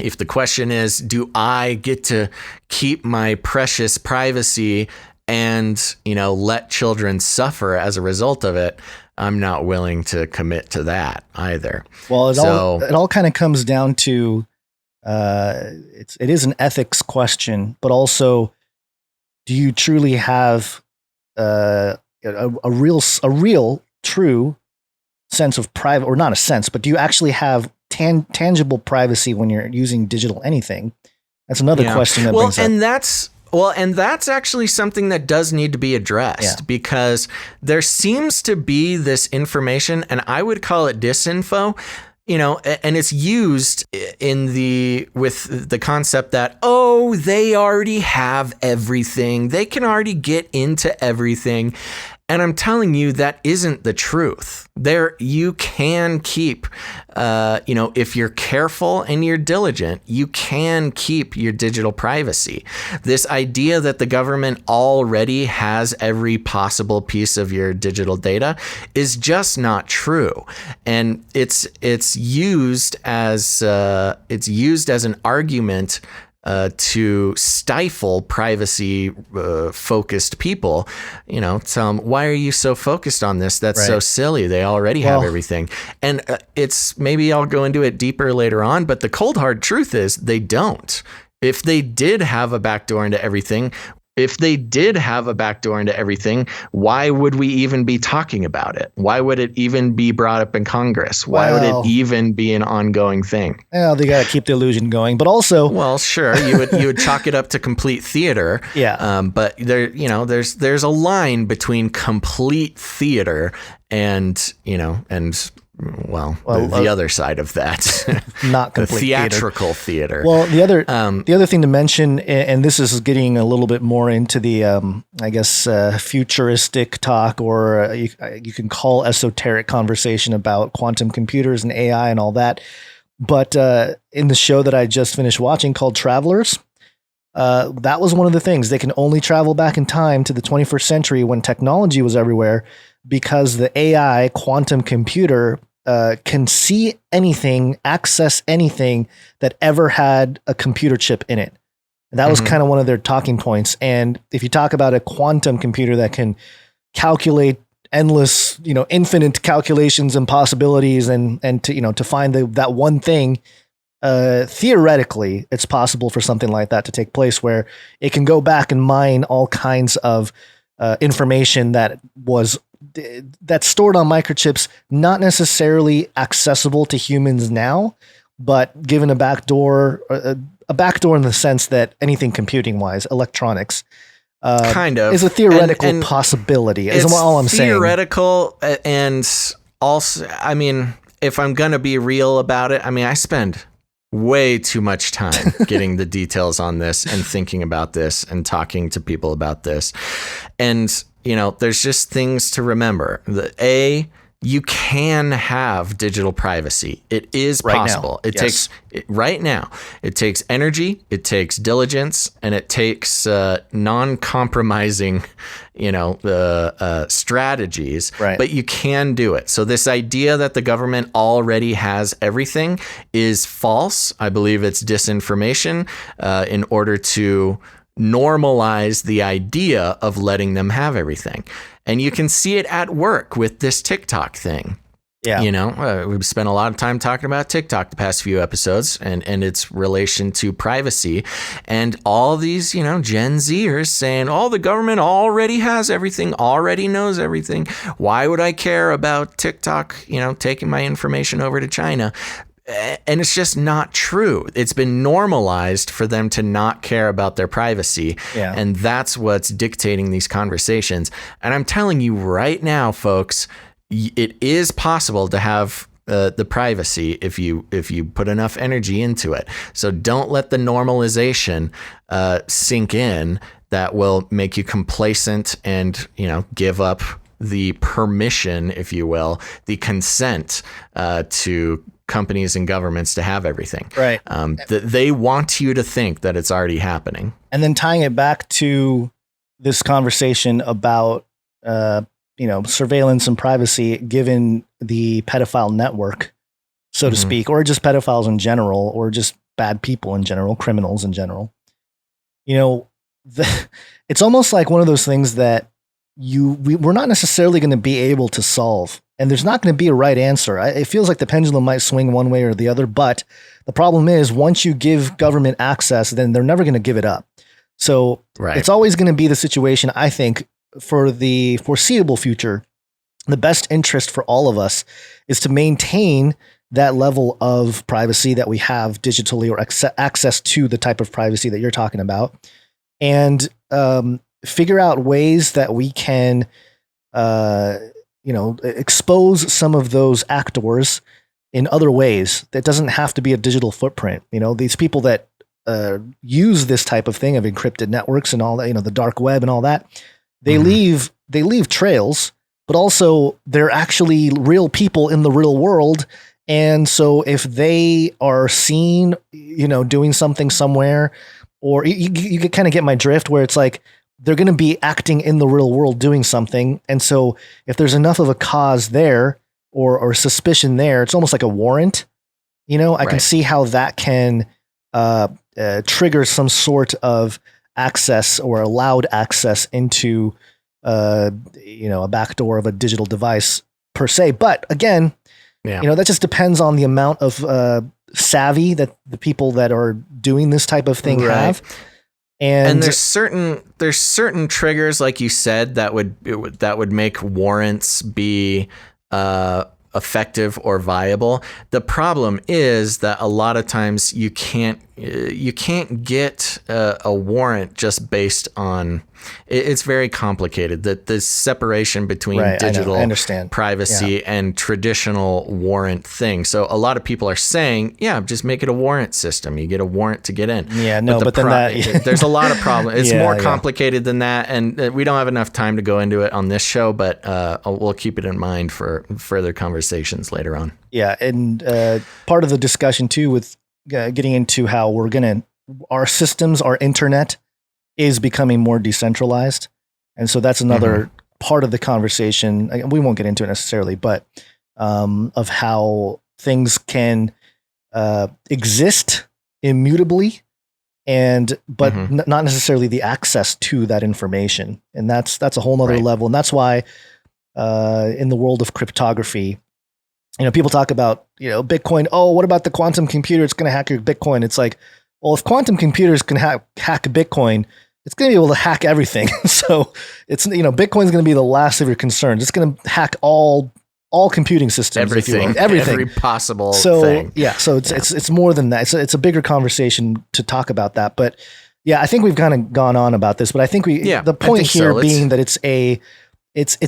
if the question is, do I get to keep my precious privacy and, let children suffer as a result of it, I'm not willing to commit to that either. Well, it all kind of comes down to, it is an ethics question, but also, do you truly have a real, true sense of private, or not a sense, but do you actually have tangible privacy when you're using digital anything? That's another question that brings up. And that's actually something that does need to be addressed because there seems to be this information, and I would call it disinfo, and it's used with the concept that, they already have everything. They can already get into everything. And I'm telling you, that isn't the truth. You can keep, if you're careful and you're diligent, you can keep your digital privacy. This idea that the government already has every possible piece of your digital data is just not true. And it's used as an argument to stifle privacy focused people, tell them, why are you so focused on this? That's so silly. They already have everything. And it's, maybe I'll go into it deeper later on, but the cold hard truth is they don't. If they did have a backdoor into everything, why would we even be talking about it? Why would it even be brought up in Congress? Why would it even be an ongoing thing? Well, they got to keep the illusion going, but also, well, sure, you would chalk it up to complete theater. Yeah. But there's a line between complete theater and the other side of that, not complete the theatrical theater. Well, the other thing to mention, and this is getting a little bit more into the, futuristic talk, or you can call esoteric conversation about quantum computers and AI and all that. But in the show that I just finished watching called Travelers, that was one of the things. They can only travel back in time to the 21st century when technology was everywhere, because the AI quantum computer can see anything, access anything that ever had a computer chip in it. And that was kind of one of their talking points. And if you talk about a quantum computer that can calculate endless, infinite calculations and possibilities, and to find that one thing, theoretically, it's possible for something like that to take place, where it can go back and mine all kinds of information that's stored on microchips, not necessarily accessible to humans now, but given a backdoor in the sense that anything computing wise, electronics, kind of is a theoretical possibility. Is all I'm saying. Theoretical, and also, I mean, if I'm gonna be real about it, I mean, I spend way too much time getting the details on this and thinking about this and talking to people about this. And, there's just things to remember. You can have digital privacy. It is possible. It takes energy, it takes diligence, and it takes non-compromising, strategies. Right. But you can do it. So this idea that the government already has everything is false. I believe it's disinformation in order to normalize the idea of letting them have everything. And you can see it at work with this TikTok thing. Yeah. We've spent a lot of time talking about TikTok the past few episodes and its relation to privacy. And all these, Gen Zers saying, the government already has everything, already knows everything. Why would I care about TikTok, taking my information over to China? And it's just not true. It's been normalized for them to not care about their privacy. Yeah. And that's what's dictating these conversations. And I'm telling you right now, folks, it is possible to have the privacy if you put enough energy into it. So don't let the normalization sink in that will make you complacent and, give up the permission, if you will, the consent to companies and governments to have everything. Right. They want you to think that it's already happening. And then tying it back to this conversation about, surveillance and privacy, given the pedophile network, so to speak, or just pedophiles in general, or just bad people in general, criminals in general. It's almost like one of those things that we're not necessarily going to be able to solve. And there's not going to be a right answer. It feels like the pendulum might swing one way or the other. But the problem is, once you give government access, then they're never going to give it up. So It's always going to be the situation, I think, for the foreseeable future. The best interest for all of us is to maintain that level of privacy that we have digitally, or access to the type of privacy that you're talking about, and figure out ways that we can expose some of those actors in other ways. That doesn't have to be a digital footprint. These people that use this type of thing of encrypted networks and all that, the dark web and all that, they leave trails, but also they're actually real people in the real world. And so if they are seen, doing something somewhere, or you kind of get my drift, where it's like, they're going to be acting in the real world doing something. And so if there's enough of a cause there or suspicion there, it's almost like a warrant. I can see how that can trigger some sort of access or allowed access into, a backdoor of a digital device per se. But again, that just depends on the amount of savvy that the people that are doing this type of thing have. And there's certain triggers, like you said, that would make warrants be effective or viable. The problem is that a lot of times you can't get a warrant just based on. It's very complicated. The separation between digital privacy and traditional warrant thing. So a lot of people are saying, just make it a warrant system. You get a warrant to get in. There's a lot of problems. It's more complicated than that, and we don't have enough time to go into it on this show. But we'll keep it in mind for further conversations later on. Yeah, and part of the discussion too, with getting into how our systems, our internet, is becoming more decentralized. And so that's another part of the conversation. We won't get into it necessarily, but of how things can exist immutably, but not necessarily the access to that information. And that's a whole nother level. And that's why in the world of cryptography, people talk about, Bitcoin. Oh, what about the quantum computer? It's going to hack your Bitcoin. It's like, well, if quantum computers can hack Bitcoin, it's going to be able to hack everything. So it's, Bitcoin's going to be the last of your concerns. It's going to hack all computing systems, everything, every possible thing. Yeah. So it's more than that. It's a bigger conversation to talk about that. But yeah, I think we've kind of gone on about this, but I think the point here being that it's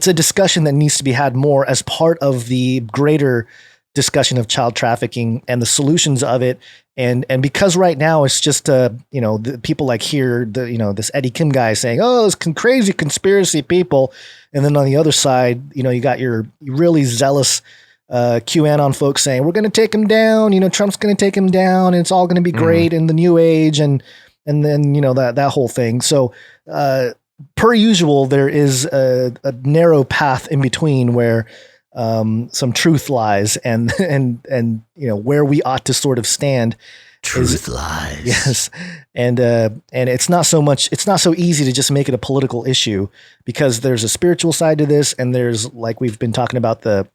a discussion that needs to be had more as part of the greater discussion of child trafficking and the solutions of it. And because right now it's just, the people like here, this Eddie Kim guy saying, oh, it's crazy conspiracy people. And then on the other side, you got your really zealous QAnon folks saying, we're going to take him down. Trump's going to take him down and it's all going to be great in the new age. And then, that whole thing. So, per usual, there is a narrow path in between where some truth lies and where we ought to sort of stand. Truth lies. Yes. And it's not so easy to just make it a political issue, because there's a spiritual side to this. And there's, like we've been talking about, the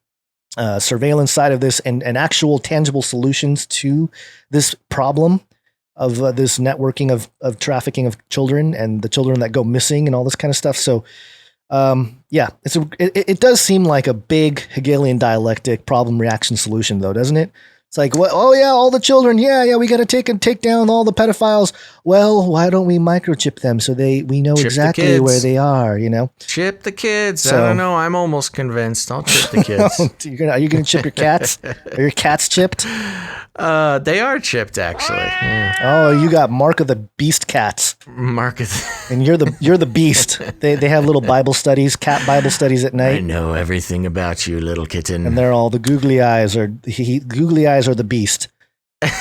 surveillance side of this and actual tangible solutions to this problem of this networking of trafficking of children and the children that go missing and all this kind of stuff. So, it does seem like a big Hegelian dialectic problem reaction solution, though, doesn't it? It's like, well, oh yeah, all the children, yeah, we got to take down all the pedophiles. Well, why don't we microchip them so we know exactly where they are? Chip the kids. So, I don't know. I'm almost convinced. I'll chip the kids. Are you gonna chip your cats? Are your cats chipped? They are chipped, actually. Yeah. Oh, you got Mark of the Beast cats. And you're the beast. They have little Bible studies, cat Bible studies at night. I know everything about you, little kitten. And they're all the googly eyes, or googly eyes are the beast.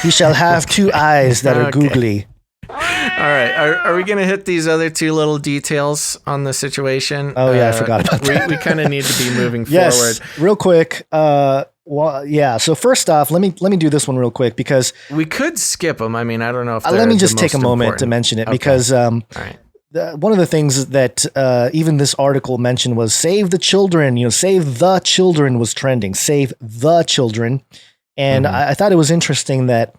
He shall have two eyes that are googly. All right. Are we going to hit these other two little details on the situation? Oh, yeah, I forgot about that. We kind of need to be moving yes, forward. Real quick. Well, yeah. So first off, let me do this one real quick, because we could skip them. I mean, I don't know if let me just take a moment to mention it, because all right. One of the things that even this article mentioned was save the children. Save the children was trending. Save the children, and I thought it was interesting that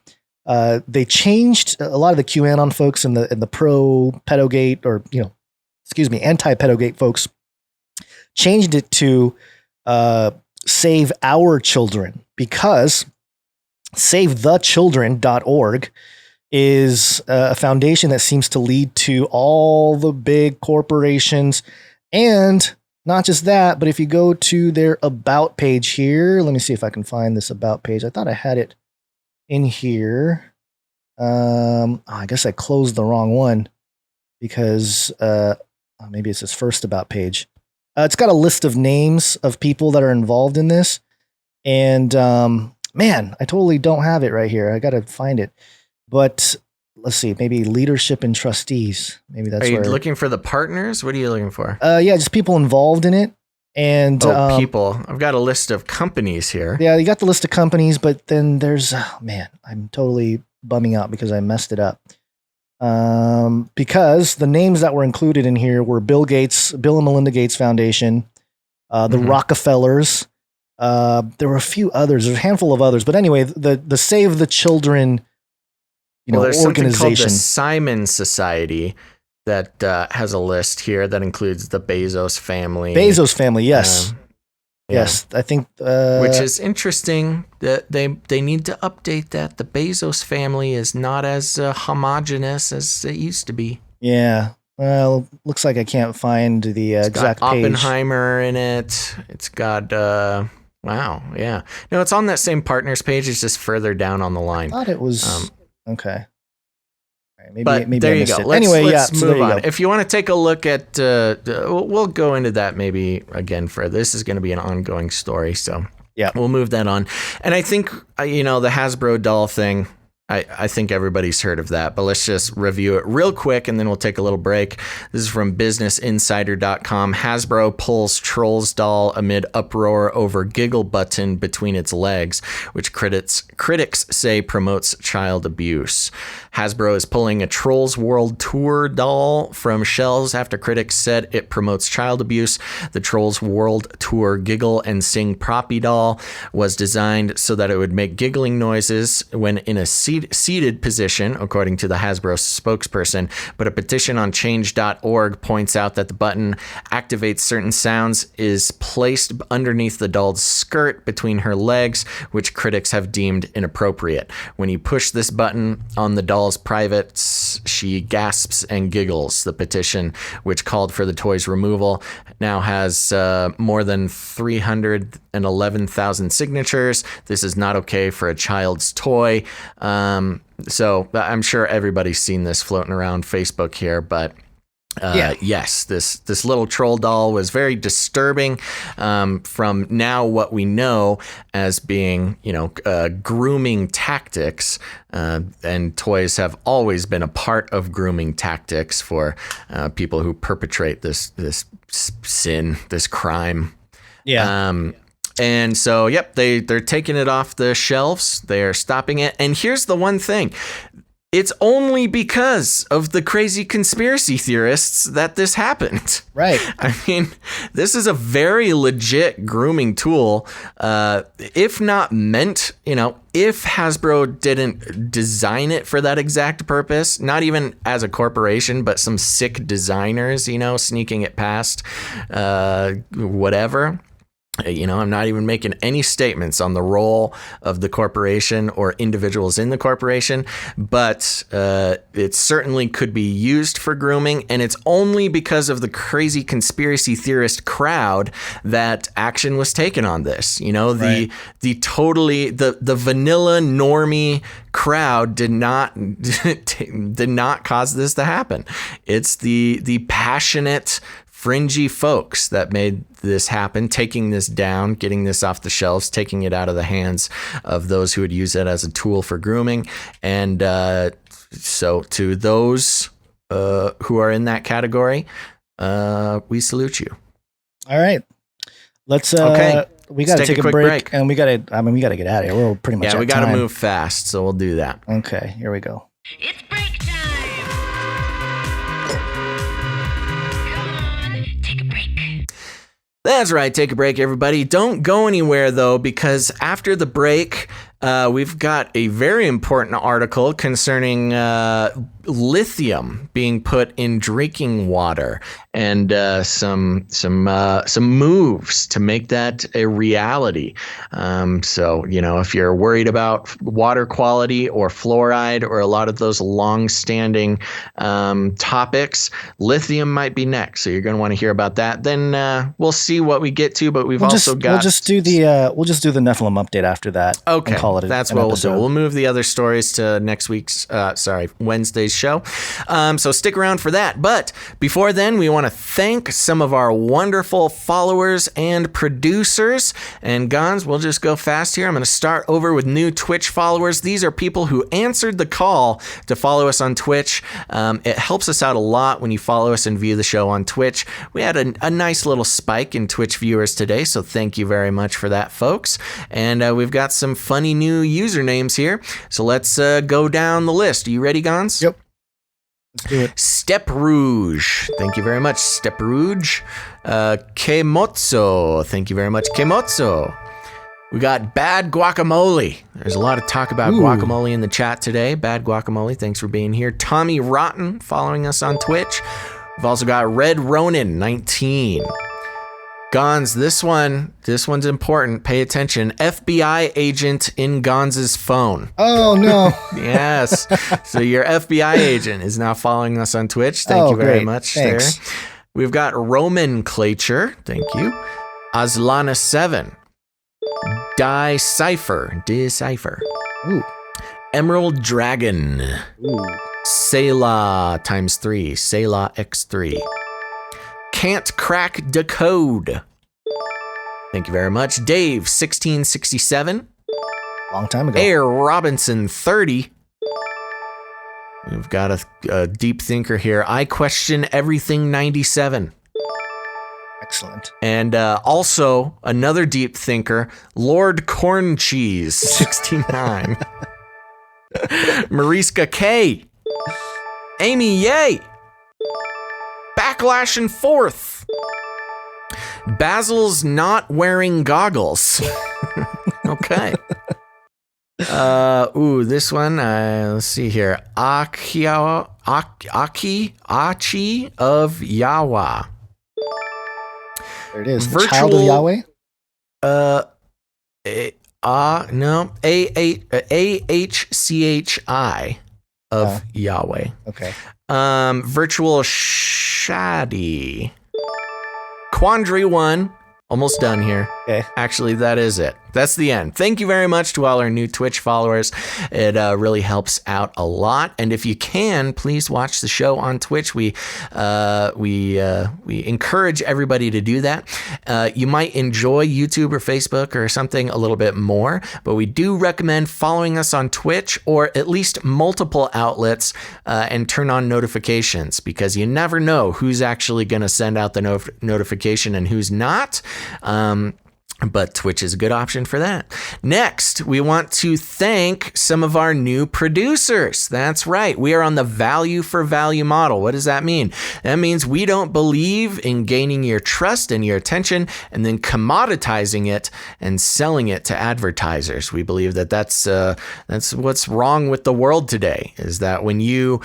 they changed a lot of the QAnon folks and the pro pedogate, or anti pedogate folks changed it to save our children, because SaveTheChildren.org is a foundation that seems to lead to all the big corporations. And not just that, but if you go to their about page here, let me see if I can find this about page. I thought I had it in here. I guess I closed the wrong one, because maybe it's this first about page. It's got a list of names of people that are involved in this. And man, I totally don't have it right here. I got to find it. But let's see, maybe leadership and trustees. Maybe that's where. Are you looking for the partners? What are you looking for? Yeah, just people involved in it. And people. I've got a list of companies here. Yeah, you got the list of companies, but then there's, I'm totally bumming out because I messed it up. Because the names that were included in here were Bill and Melinda Gates Foundation, the Rockefellers. There were a few others. There's a handful of others, but anyway, the Save the Children, there's organization. Something called the Simon Society that has a list here that includes the Bezos family. Yes. Yes, I think which is interesting that they need to update that. The Bezos family is not as homogenous as it used to be. Yeah. Well, looks like I can't find the exact got page. Oppenheimer in it. It's got wow, yeah. No, it's on that same partners page. It's just further down on the line. I thought it was okay. Maybe there you go. Let's move on. Go. If you want to take a look at, we'll go into that maybe again further. This is going to be an ongoing story, so yeah, we'll move that on. And I think the Hasbro doll thing, I think everybody's heard of that, but let's just review it real quick and then we'll take a little break. This is from businessinsider.com. Hasbro pulls Trolls doll amid uproar over giggle button between its legs, which critics say promotes child abuse. Hasbro is pulling a Trolls World Tour doll from shelves after critics said it promotes child abuse. The Trolls World Tour Giggle and Sing Proppy doll was designed so that it would make giggling noises when in a seated position, according to the Hasbro spokesperson, but a petition on change.org points out that the button activates certain sounds is placed underneath the doll's skirt between her legs, which critics have deemed inappropriate. When you push this button on the doll's privates, she gasps and giggles. The petition, which called for the toy's removal, now has more than 311,000 signatures. This is not okay for a child's toy. So I'm sure everybody's seen this floating around Facebook here, but yes, this little troll doll was very disturbing from now what we know as being, grooming tactics. And toys have always been a part of grooming tactics for people who perpetrate this sin, this crime. Yeah. And so, they're taking it off the shelves. They're stopping it. And here's the one thing. It's only because of the crazy conspiracy theorists that this happened. Right. I mean, this is a very legit grooming tool. If not meant, if Hasbro didn't design it for that exact purpose, not even as a corporation, but some sick designers, sneaking it past, whatever. I'm not even making any statements on the role of the corporation or individuals in the corporation, but it certainly could be used for grooming. And it's only because of the crazy conspiracy theorist crowd that action was taken on this. Right. The vanilla normie crowd did not cause this to happen. It's the passionate, fringy folks that made this happen, taking this down, getting this off the shelves, taking it out of the hands of those who would use it as a tool for grooming. And so to those who are in that category, we salute you. All right. Let's we got to take a quick break and we got to get out of here. We're pretty much we got to move fast, so we'll do that. Okay, here we go. It's break time. Take a break. That's right. Take a break, everybody. Don't go anywhere, though, because after the break, we've got a very important article concerning lithium being put in drinking water and some moves to make that a reality. So, if you're worried about water quality or fluoride or a lot of those long-standing topics, lithium might be next. So you're going to want to hear about that. Then we'll see what we get to, but we'll just do the Nephilim update after that. Okay. And call it That's what we'll do. We'll move the other stories to next week's, Wednesday's show. So stick around for that. But before then, we want to thank some of our wonderful followers and producers. And Gons, we'll just go fast here. I'm going to start over with new Twitch followers. These are people who answered the call to follow us on Twitch. It helps us out a lot when you follow us and view the show on Twitch. We had a nice little spike in Twitch viewers today, so thank you very much for that, folks. And we've got some funny new usernames here. So let's go down the list. Are you ready, Gons? Yep. Let's do it. Step Rouge. Thank you very much, Step Rouge. Kemotso. Thank you very much, Kemotso. We got Bad Guacamole. There's a lot of talk about guacamole in the chat today. Bad Guacamole, thanks for being here. Tommy Rotten following us on Twitch. We've also got Red Ronin 19. Gons, this one's important. Pay attention. FBI agent in Gons's phone. Oh, no. Yes. So your FBI agent is now following us on Twitch. Thank you very much. Thanks. There. We've got Romanclature. Thank you. Aslana7. Decipher. Ooh. Emerald Dragon. Ooh. Selah ×3. Selah X3. Can't Crack Decode. Thank you very much. Dave 1667. Long time ago. Air Robinson 30. We've got a deep thinker here. I question everything 97. Excellent. And also another deep thinker, Lord Corn Cheese 69. Mariska K. Amy Yay. Backlash and Forth. Basil's not wearing goggles. Okay. This one, let's see here. Achi of Yawa. There it is. The Child of Yahweh? No. AHCHI of Yahweh. Okay. Virtual Shaddy. Quandary 1. Almost done here. Okay. Actually, that is it. That's the end. Thank you very much to all our new Twitch followers. It really helps out a lot. And if you can, please watch the show on Twitch. We encourage everybody to do that. You might enjoy YouTube or Facebook or something a little bit more, but we do recommend following us on Twitch or at least multiple outlets and turn on notifications, because you never know who's actually going to send out the notification and who's not. But Twitch is a good option for that. Next, we want to thank some of our new producers. That's right. We are on the value for value model. What does that mean? That means we don't believe in gaining your trust and your attention and then commoditizing it and selling it to advertisers. We believe that that's what's wrong with the world today, is that when you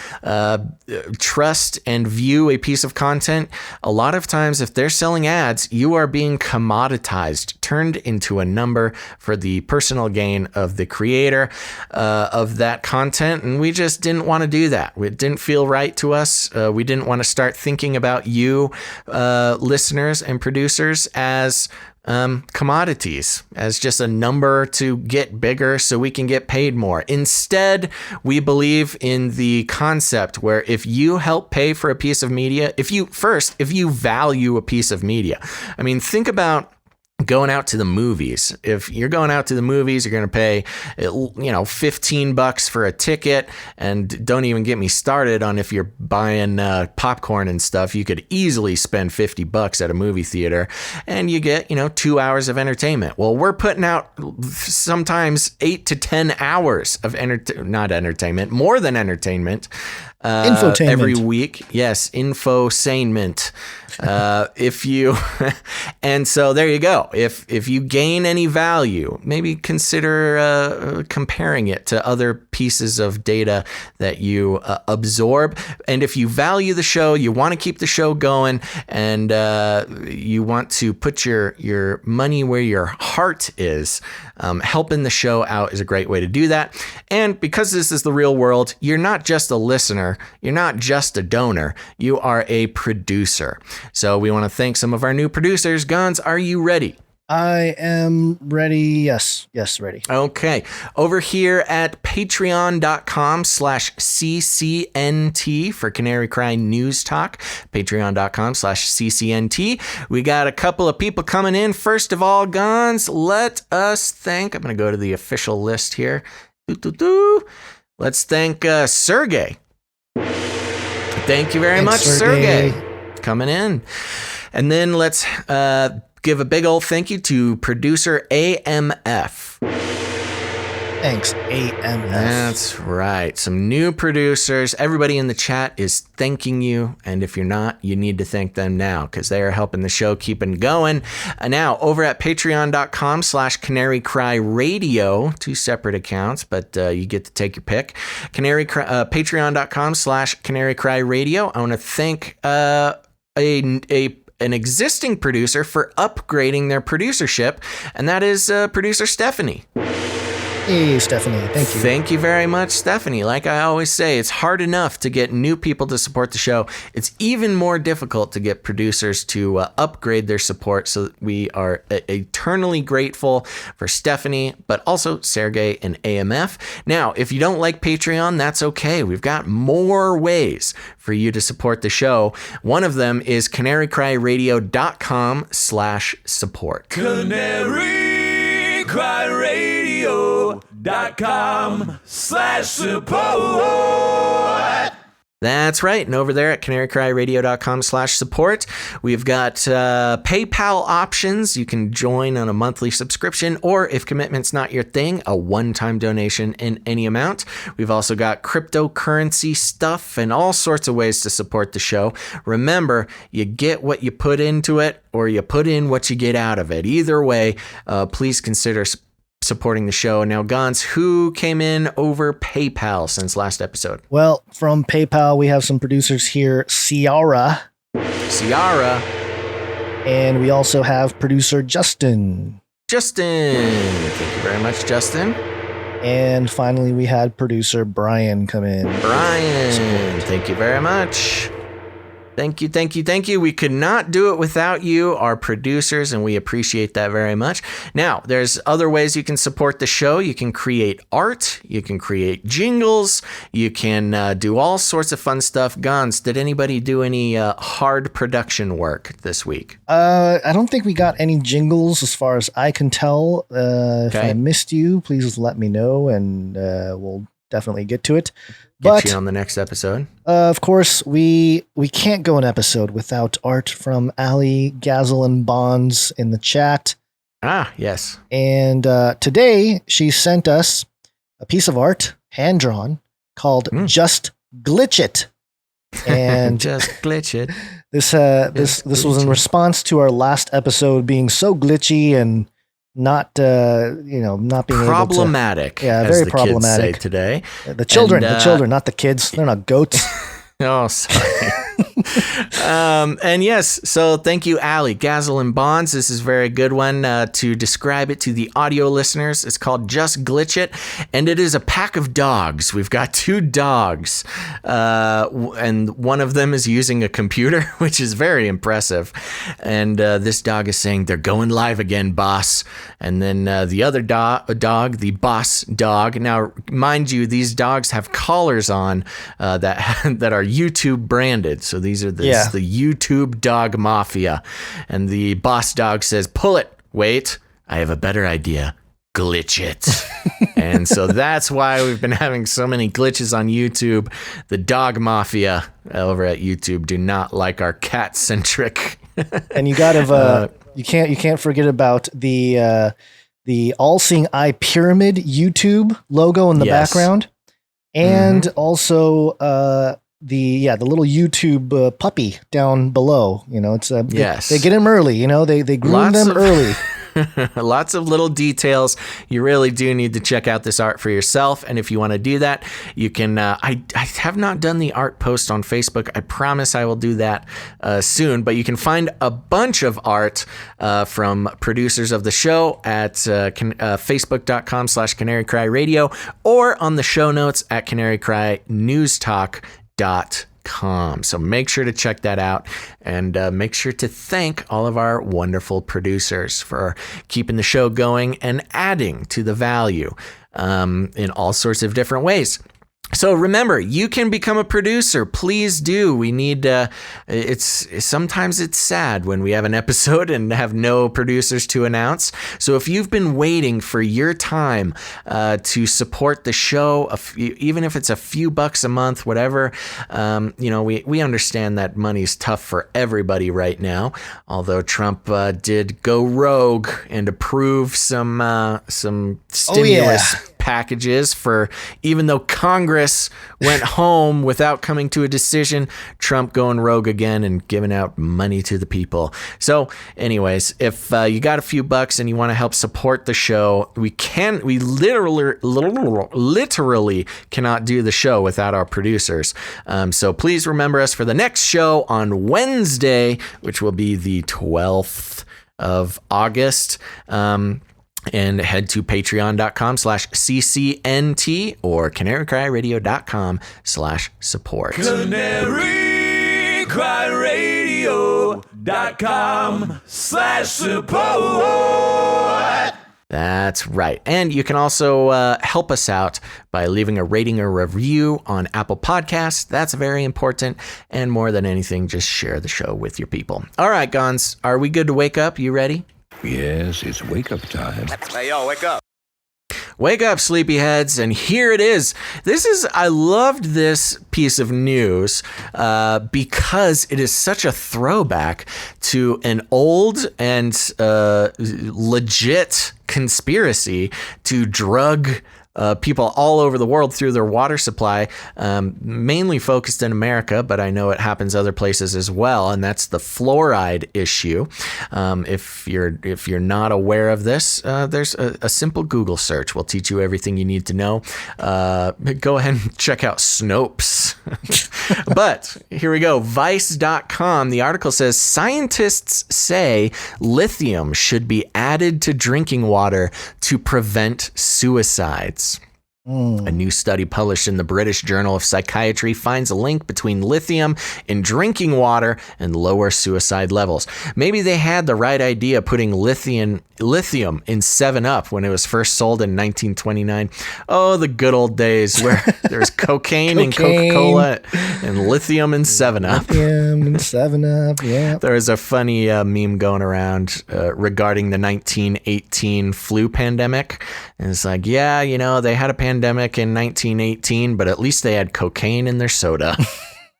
trust and view a piece of content, a lot of times if they're selling ads, you are being commoditized, turned into a number for the personal gain of the creator of that content. And we just didn't want to do that. It didn't feel right to us. We didn't want to start thinking about you, listeners and producers, as commodities, as just a number to get bigger so we can get paid more. Instead, we believe in the concept where if you help pay for a piece of media, if you value a piece of media, I mean, think about going out to the movies. If you're going out to the movies, you're going to pay, $15 for a ticket, and don't even get me started on if you're buying popcorn and stuff. You could easily spend $50 at a movie theater and you get, 2 hours of entertainment. Well, we're putting out sometimes 8 to 10 hours of more than entertainment. Infotainment. Every week. Yes, infotainment. And so there you go. If you gain any value, maybe consider comparing it to other pieces of data that you absorb. And if you value the show, you want to keep the show going, and you want to put your money where your heart is, helping the show out is a great way to do that. And because this is the real world, you're not just a listener, you're not just a donor, you are a producer. So we want to thank some of our new producers. Guns, are you ready? I am ready. Yes, ready. Okay. Over here at patreon.com/CCNT for Canary Cry News Talk, patreon.com/CCNT. We got a couple of people coming in. First of all, Guns, let us thank, I'm going to go to the official list here. Let's thank Sergey. Thank you very much, Sergey, coming in. And then let's give a big old thank you to producer AMF. Thanks, AMF. That's right. Some new producers. Everybody in the chat is thanking you. And if you're not, you need to thank them now, because they are helping the show keeping going. Now, over at patreon.com/Canary Cry Radio, 2 separate accounts, but you get to take your pick. Patreon.com/Canary Cry Radio. I want to thank an existing producer for upgrading their producership, and that is producer Stephanie. Hey, Stephanie. Thank you. Thank you very much, Stephanie. Like I always say, it's hard enough to get new people to support the show. It's even more difficult to get producers to upgrade their support. So we are eternally grateful for Stephanie, but also Sergey and AMF. Now, if you don't like Patreon, that's okay. We've got more ways for you to support the show. One of them is canarycryradio.com/support. Canary canarycryradio.com/support. That's right. And over there at canarycryradio.com/support, we've got PayPal options. You can join on a monthly subscription, or if commitment's not your thing, a one-time donation in any amount. We've also got cryptocurrency stuff and all sorts of ways to support the show. Remember, you get what you put into it, or you put in what you get out of it. Either way, please consider supporting the show. Now, Gons, who came in over PayPal since last episode? Well, from PayPal, we have some producers here, Ciara. And we also have producer Justin. Thank you very much, Justin. And finally, we had producer Brian come in. Thank you very much. Thank you. We could not do it without you, our producers, and we appreciate that very much. Now, there's other ways you can support the show. You can create art. You can create jingles. You can do all sorts of fun stuff. Gons, did anybody do any hard production work this week? I don't think we got any jingles as far as I can tell. If I missed you, please let me know, and we'll definitely get to it. Get you on the next episode. Of course, we can't go an episode without art from Ali Gazel and Bonds in the chat. Ah, yes. And today she sent us a piece of art, hand-drawn, called Just Glitch It. And Just Glitch It. This was in response to our last episode being so glitchy and not being problematic. Very as the problematic kids say today. The children, not the kids. They're not goats. Oh, sorry. And yes, so thank you, Ali Gazel and Bonds. This is a very good one. To describe it to the audio listeners, it's called Just Glitch It, and it is a pack of dogs. We've got 2 dogs, and one of them is using a computer, which is very impressive. And this dog is saying, "They're going live again, boss." And then the other dog, the boss dog. Now, mind you, these dogs have collars on that are YouTube branded. So these are the YouTube dog mafia. And the boss dog says, "Pull it. Wait, I have a better idea. Glitch it." And so that's why we've been having so many glitches on YouTube. The dog mafia over at YouTube do not like our cat centric. And you gotta you can't forget about the All Seeing Eye Pyramid YouTube logo in the background, and also the little YouTube puppy down below. It's they get him early. They groom them early. Lots of little details. You really do need to check out this art for yourself. And if you want to do that, you can. I have not done the art post on Facebook. I promise I will do that soon. But you can find a bunch of art from producers of the show at facebook.com/canarycryradio or on the show notes at canarycrynewstalk.com. So make sure to check that out, and make sure to thank all of our wonderful producers for keeping the show going and adding to the value in all sorts of different ways. So remember, you can become a producer. Please do. We need, sometimes it's sad when we have an episode and have no producers to announce. So if you've been waiting for your time to support the show, even if it's a few bucks a month, whatever, we understand that money's tough for everybody right now. Although Trump did go rogue and approve some stimulus packages for, even though Congress went home without coming to a decision, Trump going rogue again and giving out money to the people. So anyways, if you got a few bucks and you want to help support the show, we literally cannot do the show without our producers. So please remember us for the next show on Wednesday, which will be the 12th of August. And head to patreon.com/ccnt or canarycryradio.com/support. canarycryradio.com/support. That's right. And you can also help us out by leaving a rating or review on Apple Podcasts. That's very important. And more than anything, just share the show with your people. All right, Gons, are we good to wake up? You ready? Yes, it's wake-up time. Hey, yo, wake up. Wake up, sleepyheads, and here it is. I loved this piece of news because it is such a throwback to an old and legit conspiracy to drug people all over the world through their water supply, mainly focused in America, but I know it happens other places as well, and that's the fluoride issue. If you're not aware of this, there's a simple Google search will teach you everything you need to know. Go ahead and check out Snopes. But here we go. Vice.com, the article says, scientists say lithium should be added to drinking water to prevent suicides. A new study published in the British Journal of Psychiatry finds a link between lithium in drinking water and lower suicide levels. Maybe they had the right idea putting lithium in 7-Up when it was first sold in 1929. Oh, the good old days where there was cocaine in Coca-Cola and lithium in 7-Up. Lithium in 7-Up, yeah. There was a funny meme going around regarding the 1918 flu pandemic. And it's like, yeah, they had a pandemic in 1918, but at least they had cocaine in their soda.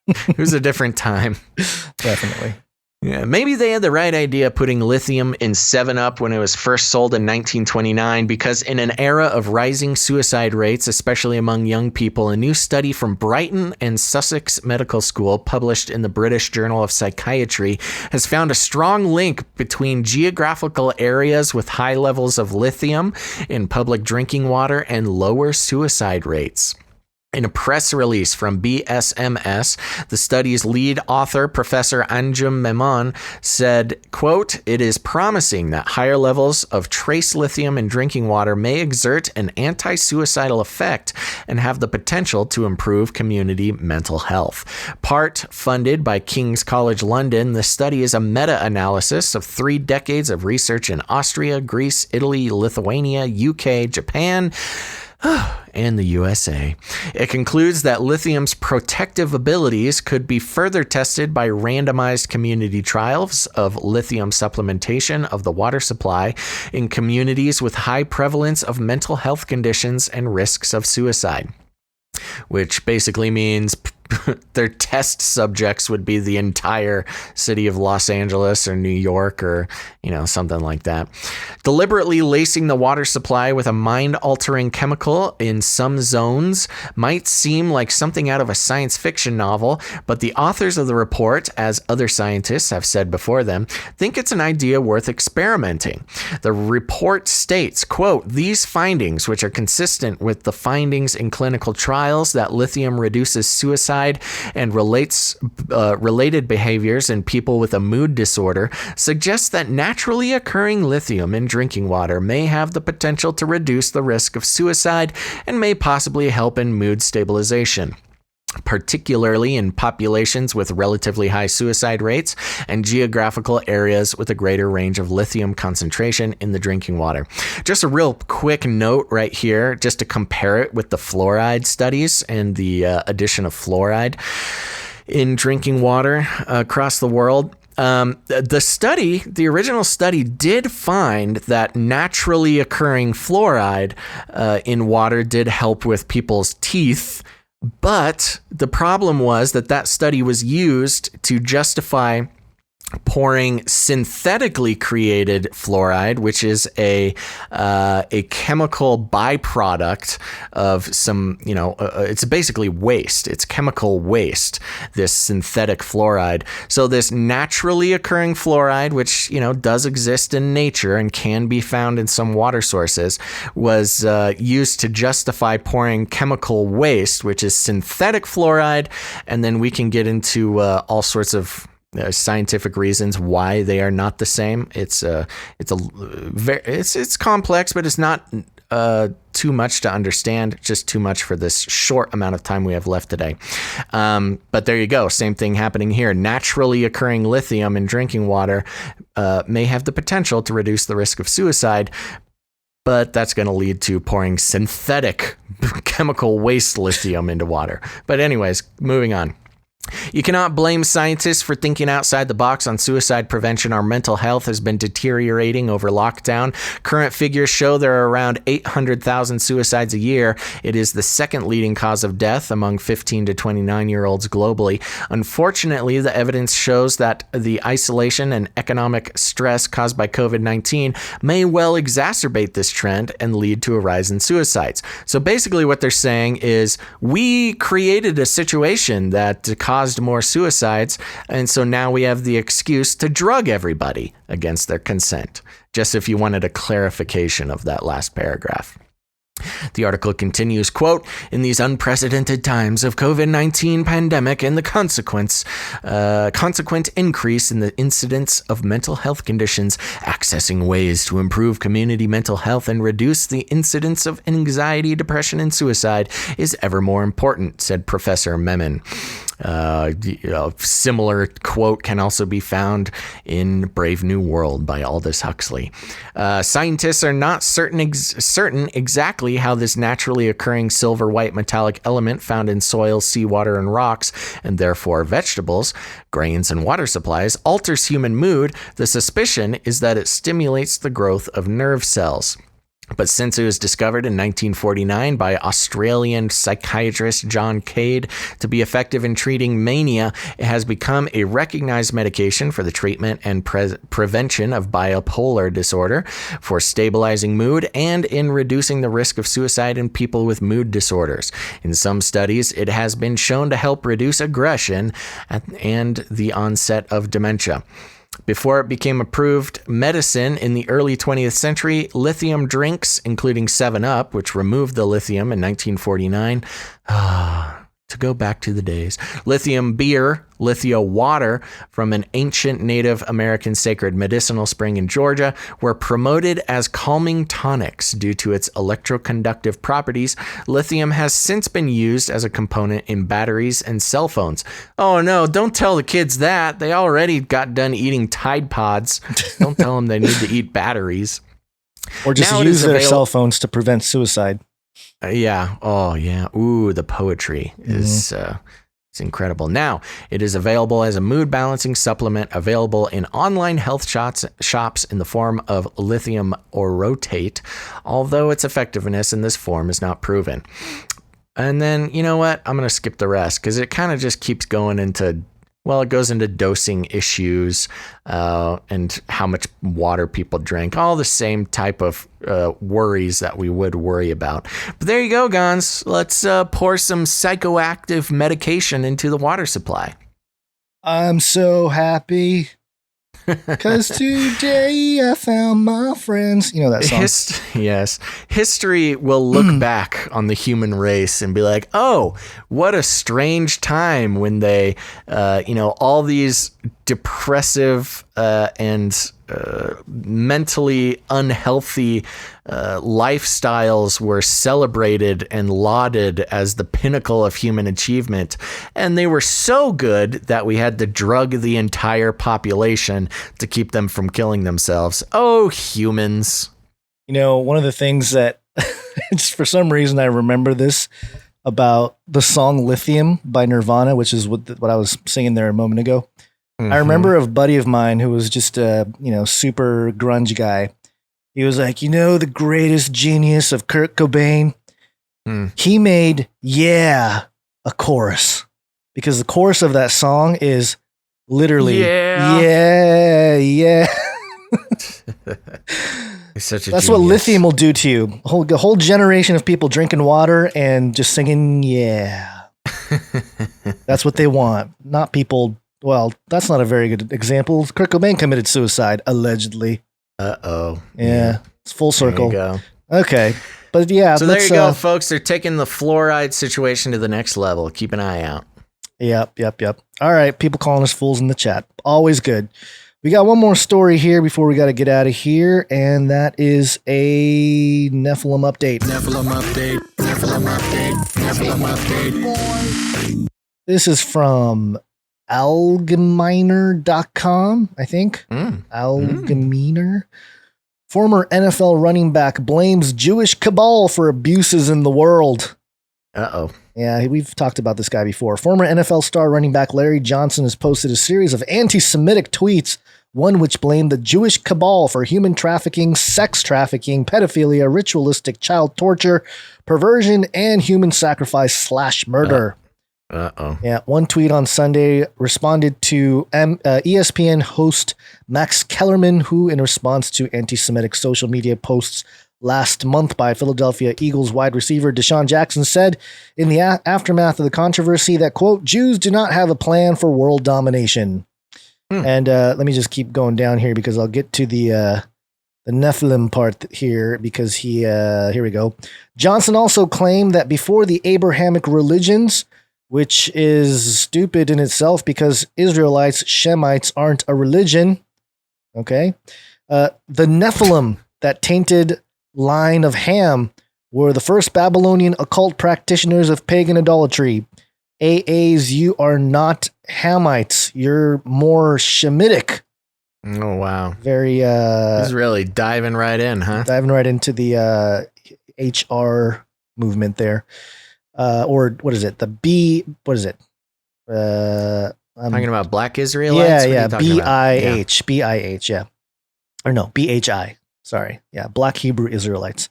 It was a different time. Definitely. Yeah, maybe they had the right idea putting lithium in 7-Up when it was first sold in 1929, because in an era of rising suicide rates, especially among young people, a new study from Brighton and Sussex Medical School published in the British Journal of Psychiatry has found a strong link between geographical areas with high levels of lithium in public drinking water and lower suicide rates. In a press release from BSMS, the study's lead author, Professor Anjum Memon, said, quote, "It is promising that higher levels of trace lithium in drinking water may exert an anti-suicidal effect and have the potential to improve community mental health." Part funded by King's College London, the study is a meta-analysis of 3 decades of research in Austria, Greece, Italy, Lithuania, UK, Japan, and the USA. It concludes that lithium's protective abilities could be further tested by randomized community trials of lithium supplementation of the water supply in communities with high prevalence of mental health conditions and risks of suicide, which basically means their test subjects would be the entire city of Los Angeles or New York or, something like that. Deliberately lacing the water supply with a mind-altering chemical in some zones might seem like something out of a science fiction novel, but the authors of the report, as other scientists have said before them, think it's an idea worth experimenting. The report states, quote, "These findings, which are consistent with the findings in clinical trials that lithium reduces suicide and related behaviors in people with a mood disorder, suggests that naturally occurring lithium in drinking water may have the potential to reduce the risk of suicide and may possibly help in mood stabilization, particularly in populations with relatively high suicide rates and geographical areas with a greater range of lithium concentration in the drinking water." Just a real quick note right here, just to compare it with the fluoride studies and the addition of fluoride in drinking water across the world. The original study did find that naturally occurring fluoride in water did help with people's teeth. But the problem was that study was used to justify pouring synthetically created fluoride, which is a chemical byproduct of some, it's basically waste. It's chemical waste, this synthetic fluoride. So this naturally occurring fluoride, which, does exist in nature and can be found in some water sources, was used to justify pouring chemical waste, which is synthetic fluoride. And then we can get into all sorts of scientific reasons why they are not the same. It's complex, but it's not too much to understand, just too much for this short amount of time we have left today. But there you go. Same thing happening here. Naturally occurring lithium in drinking water may have the potential to reduce the risk of suicide, but that's going to lead to pouring synthetic chemical waste lithium into water. But anyways, moving on. You cannot blame scientists for thinking outside the box on suicide prevention. Our mental health has been deteriorating over lockdown. Current figures show there are around 800,000 suicides a year. It is the second leading cause of death among 15 to 29-year-olds globally. Unfortunately, the evidence shows that the isolation and economic stress caused by COVID-19 may well exacerbate this trend and lead to a rise in suicides. So basically what they're saying is we created a situation that caused more suicides, and so now we have the excuse to drug everybody against their consent. Just if you wanted a clarification of that last paragraph. The article continues, quote, in these unprecedented times of COVID-19 pandemic and the consequent increase in the incidence of mental health conditions, accessing ways to improve community mental health and reduce the incidence of anxiety, depression, and suicide is ever more important, said Professor Memon. Similar quote can also be found in Brave New World by Aldous Huxley. Scientists are not certain exactly how this naturally occurring silver-white metallic element found in soil, seawater, and rocks, and therefore vegetables, grains, and water supplies, alters human mood. The suspicion is that it stimulates the growth of nerve cells. But since it was discovered in 1949 by Australian psychiatrist John Cade to be effective in treating mania, it has become a recognized medication for the treatment and prevention of bipolar disorder, for stabilizing mood, and in reducing the risk of suicide in people with mood disorders. In some studies, it has been shown to help reduce aggression and the onset of dementia. Before it became approved medicine in the early 20th century, lithium drinks, including 7-Up, which removed the lithium in 1949, to go back to the days, lithium beer, lithium water from an ancient Native American sacred medicinal spring in Georgia were promoted as calming tonics due to its electroconductive properties. Lithium has since been used as a component in batteries and cell phones. Oh no, don't tell the kids that. They already got done eating Tide Pods. Don't tell them they need to eat batteries. Or just use their cell phones to prevent suicide. Yeah. Oh, yeah. Ooh, the poetry is it's incredible. Now, it is available as a mood balancing supplement, available in online health shops in the form of lithium orotate, although its effectiveness in this form is not proven. And then, you know what? I'm going to skip the rest because it kind of just keeps going into, well, it goes into dosing issues and how much water people drink, all the same type of worries that we would worry about. But there you go, Gons. Let's pour some psychoactive medication into the water supply. I'm so happy because today I found my friends. You know that song? Yes. History will look back on the human race and be like, oh, what a strange time when they, all these depressive and mentally unhealthy lifestyles were celebrated and lauded as the pinnacle of human achievement. And they were so good that we had to drug the entire population to keep them from killing themselves. Oh, humans. You know, one of the things that for some reason I remember this about the song Lithium by Nirvana, which is what I was singing there a moment ago. Mm-hmm. I remember a buddy of mine who was just a, super grunge guy. He was like, the greatest genius of Kurt Cobain. He made a chorus, because the chorus of that song is literally, yeah. That's what lithium will do to you. A whole generation of people drinking water and just singing, yeah. That's what they want. Not people. Well, that's not a very good example. Kurt Cobain committed suicide, allegedly. Uh-oh. Yeah. It's full circle. There you go. Okay. But yeah. So there you go, folks. They're taking the fluoride situation to the next level. Keep an eye out. Yep. All right. People calling us fools in the chat. Always good. We got one more story here before we got to get out of here, and that is a Nephilim update. This is from algeminer.com, I think. Algeminer. Former NFL running back blames Jewish cabal for abuses in the world. Uh-oh. Yeah, we've talked about this guy before. Former NFL star running back Larry Johnson has posted a series of anti-Semitic tweets, one which blamed the Jewish cabal for human trafficking, sex trafficking, pedophilia, ritualistic child torture, perversion, and human sacrifice / murder. Uh-oh. Yeah, one tweet on Sunday responded to ESPN host Max Kellerman, who, in response to anti-Semitic social media posts last month by Philadelphia Eagles wide receiver Deshaun Jackson, said in the aftermath of the controversy that, quote, Jews do not have a plan for world domination. And let me just keep going down here because I'll get to the Nephilim part here because here we go. Johnson also claimed that before the Abrahamic religions, which is stupid in itself because Israelites, Shemites aren't a religion. Okay. The Nephilim, that tainted line of Ham, were the first Babylonian occult practitioners of pagan idolatry. AAs, you are not Hamites. You're more Shemitic. Oh, wow. Very, he's really diving right in, huh? Diving right into the HR movement there. Or what is it? What is it? Talking about Black Israelites? Yeah, BIH. BIH, yeah. Or no, BHI. Sorry. Yeah, Black Hebrew Israelites.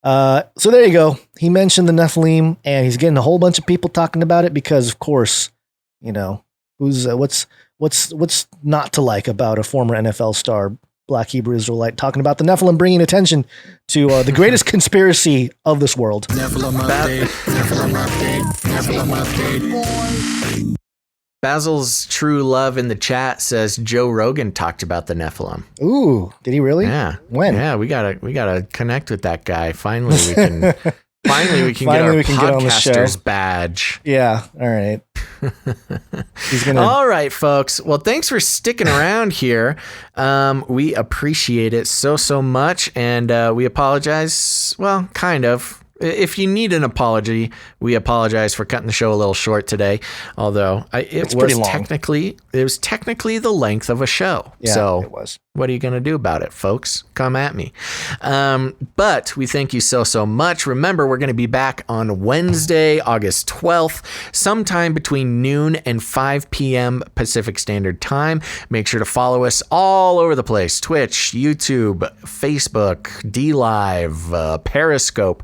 So there you go. He mentioned the Nephilim, and he's getting a whole bunch of people talking about it because, of course, you know, what's not to like about a former NFL star, Black Hebrew Israelite, talking about the Nephilim, bringing attention to the greatest conspiracy of this world. Nephilim update. Nephilim update. Nephilim update. Basil's True Love in the chat says Joe Rogan talked about the Nephilim. Ooh, did he really? Yeah. When? Yeah, we gotta connect with that guy. Finally, we can get our podcaster's badge. Yeah. All right. All right, folks. Well, thanks for sticking around here. We appreciate it so much, and we apologize. Well, kind of. If you need an apology, we apologize for cutting the show a little short today. Although it was technically the length of a show. Yeah, so it was. What are you going to do about it, folks? Come at me. But we thank you so much. Remember, we're going to be back on Wednesday, August 12th, sometime between noon and 5 p.m. Pacific Standard Time. Make sure to follow us all over the place. Twitch, YouTube, Facebook, DLive, Periscope.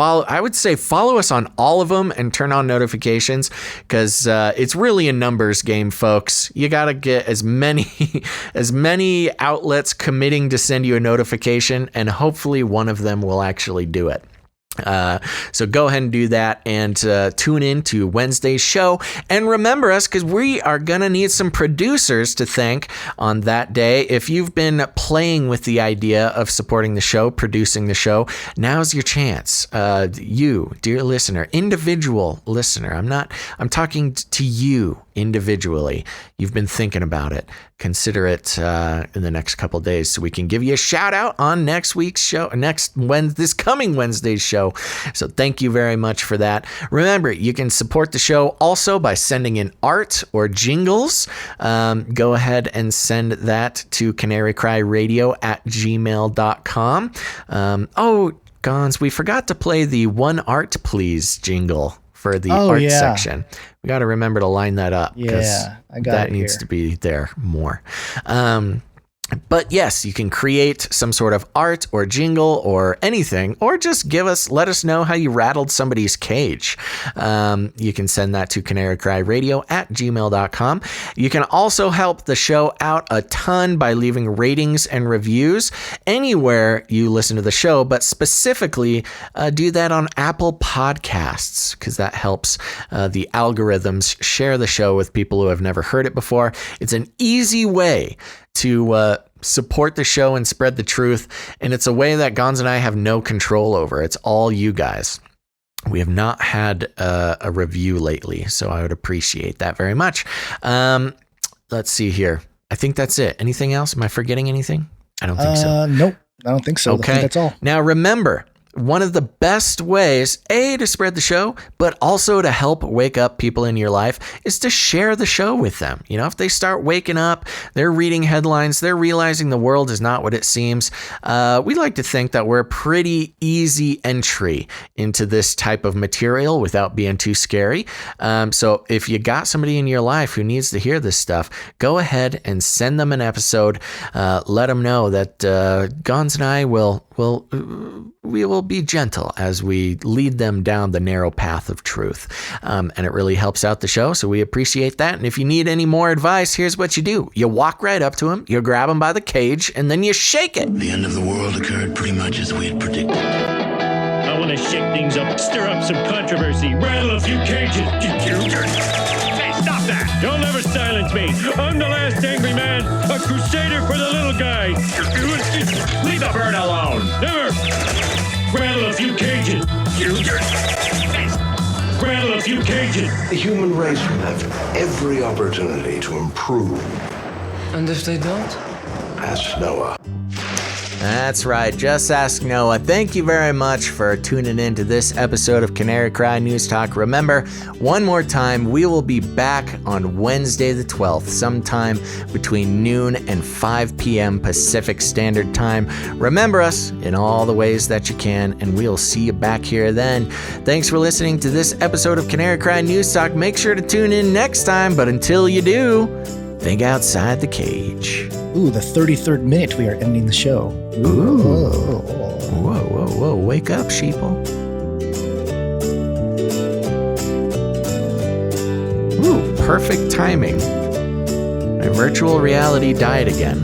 I would say follow us on all of them and turn on notifications because it's really a numbers game, folks. You got to get as many outlets committing to send you a notification, and hopefully one of them will actually do it. So go ahead and do that and tune in to Wednesday's show. And remember us because we are going to need some producers to thank on that day. If you've been playing with the idea of supporting the show, producing the show, now's your chance. You, dear listener, individual listener, I'm talking to you individually. You've been thinking about it. Consider it in the next couple days so we can give you a shout out on next week's show, this coming Wednesday's show. So thank you very much for that. Remember, you can support the show also by sending in art or jingles. Go ahead and send that to canarycryradio@gmail.com. Gons, we forgot to play the One Art Please jingle for the art section. We got to remember to line that up because that needs to be there more. But yes, you can create some sort of art or jingle or anything, or just let us know how you rattled somebody's cage. You can send that to canarycryradio@gmail.com. You can also help the show out a ton by leaving ratings and reviews anywhere you listen to the show, but specifically do that on Apple Podcasts because that helps the algorithms share the show with people who have never heard it before. It's an easy way to support the show and spread the truth. And it's a way that Gonz and I have no control over. It's all you guys. We have not had a review lately, so I would appreciate that very much. Let's see here. I think that's it. Anything else? Am I forgetting anything? I don't think so. Nope. I don't think so. Okay. I think that's all. Now remember, one of the best ways, A, to spread the show, but also to help wake up people in your life is to share the show with them. You know, if they start waking up, they're reading headlines, they're realizing the world is not what it seems. We like to think that we're a pretty easy entry into this type of material without being too scary. So if you got somebody in your life who needs to hear this stuff, go ahead and send them an episode. Let them know that Gons and I will be gentle as we lead them down the narrow path of truth. And it really helps out the show, so we appreciate that. And if you need any more advice, here's what you do. You walk right up to him, you grab him by the cage, and then you shake it. The end of the world occurred pretty much as we had predicted. I want to shake things up, stir up some controversy, rattle a few cages. Hey, stop that! You'll never silence me. I'm the last angry man, a crusader for the little guy. Leave the bird alone. Never. Rattle a few cages. Rattle a few cages. The human race will have every opportunity to improve. And if they don't? Ask Noah. That's right. Just ask Noah. Thank you very much for tuning in to this episode of Canary Cry News Talk. Remember, one more time, we will be back on Wednesday the 12th, sometime between noon and 5 p.m. Pacific Standard Time. Remember us in all the ways that you can, and we'll see you back here then. Thanks for listening to this episode of Canary Cry News Talk. Make sure to tune in next time, but until you do, think outside the cage. Ooh, the 33rd minute we are ending the show. Ooh. Whoa. Wake up, sheeple. Ooh, perfect timing. My virtual reality died again.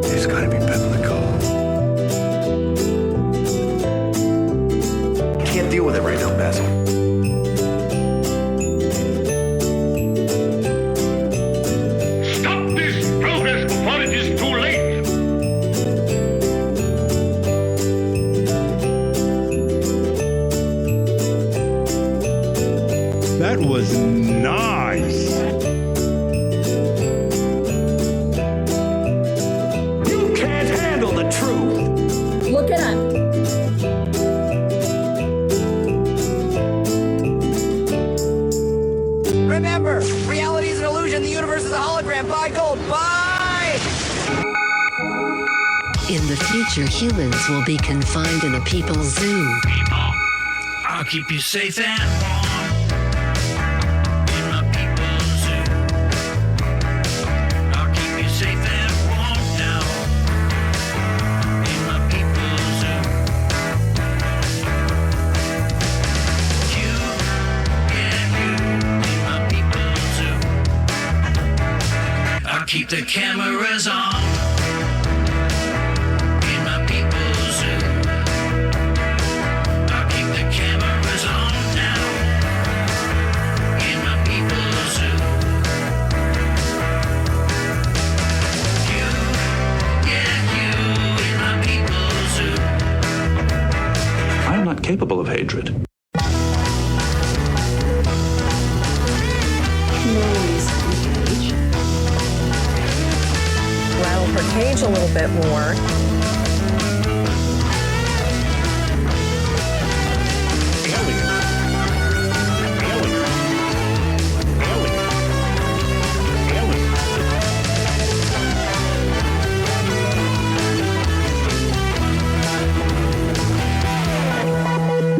It's gotta be biblical. Can't deal with it right now, Basil. That was nice. You can't handle the truth. Look it up. Remember, reality is an illusion. The universe is a hologram. Buy gold. Buy! In the future, humans will be confined in a people's zoo. People, I'll keep you safe and warm. Keep the cameras on in my people's zoo. I'll keep the cameras on now in my people's zoo. You in my people's zoo. I am not capable of hatred. Rattle her cage a little bit more.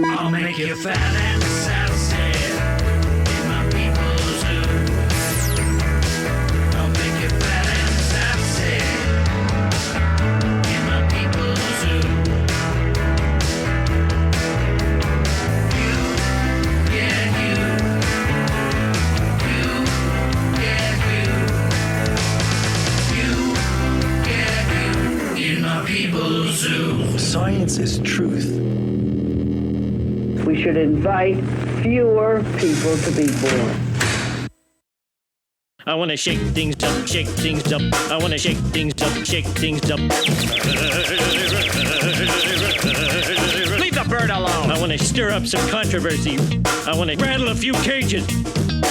I'll make you fat and sassy in my people's zoo. I'll make you fat and sassy in my people's zoo. You get you. You get you. You get you in my people's zoo. Science is truth. We should invite fewer people to be born. I want to shake things up, shake things up. I want to shake things up, shake things up. Leave the bird alone. I want to stir up some controversy. I want to rattle a few cages.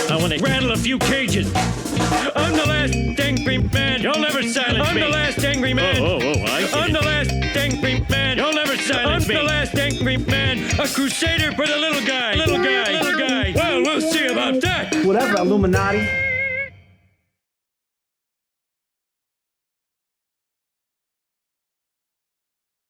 I want to rattle a few cages. I'm the last angry man. You'll never silence me. I'm the last angry man. I see. I'm the last angry man. You'll never silence me. I'm the last angry man. A crusader for the little guy. Little guy. Well, we'll see about that. Whatever, Illuminati.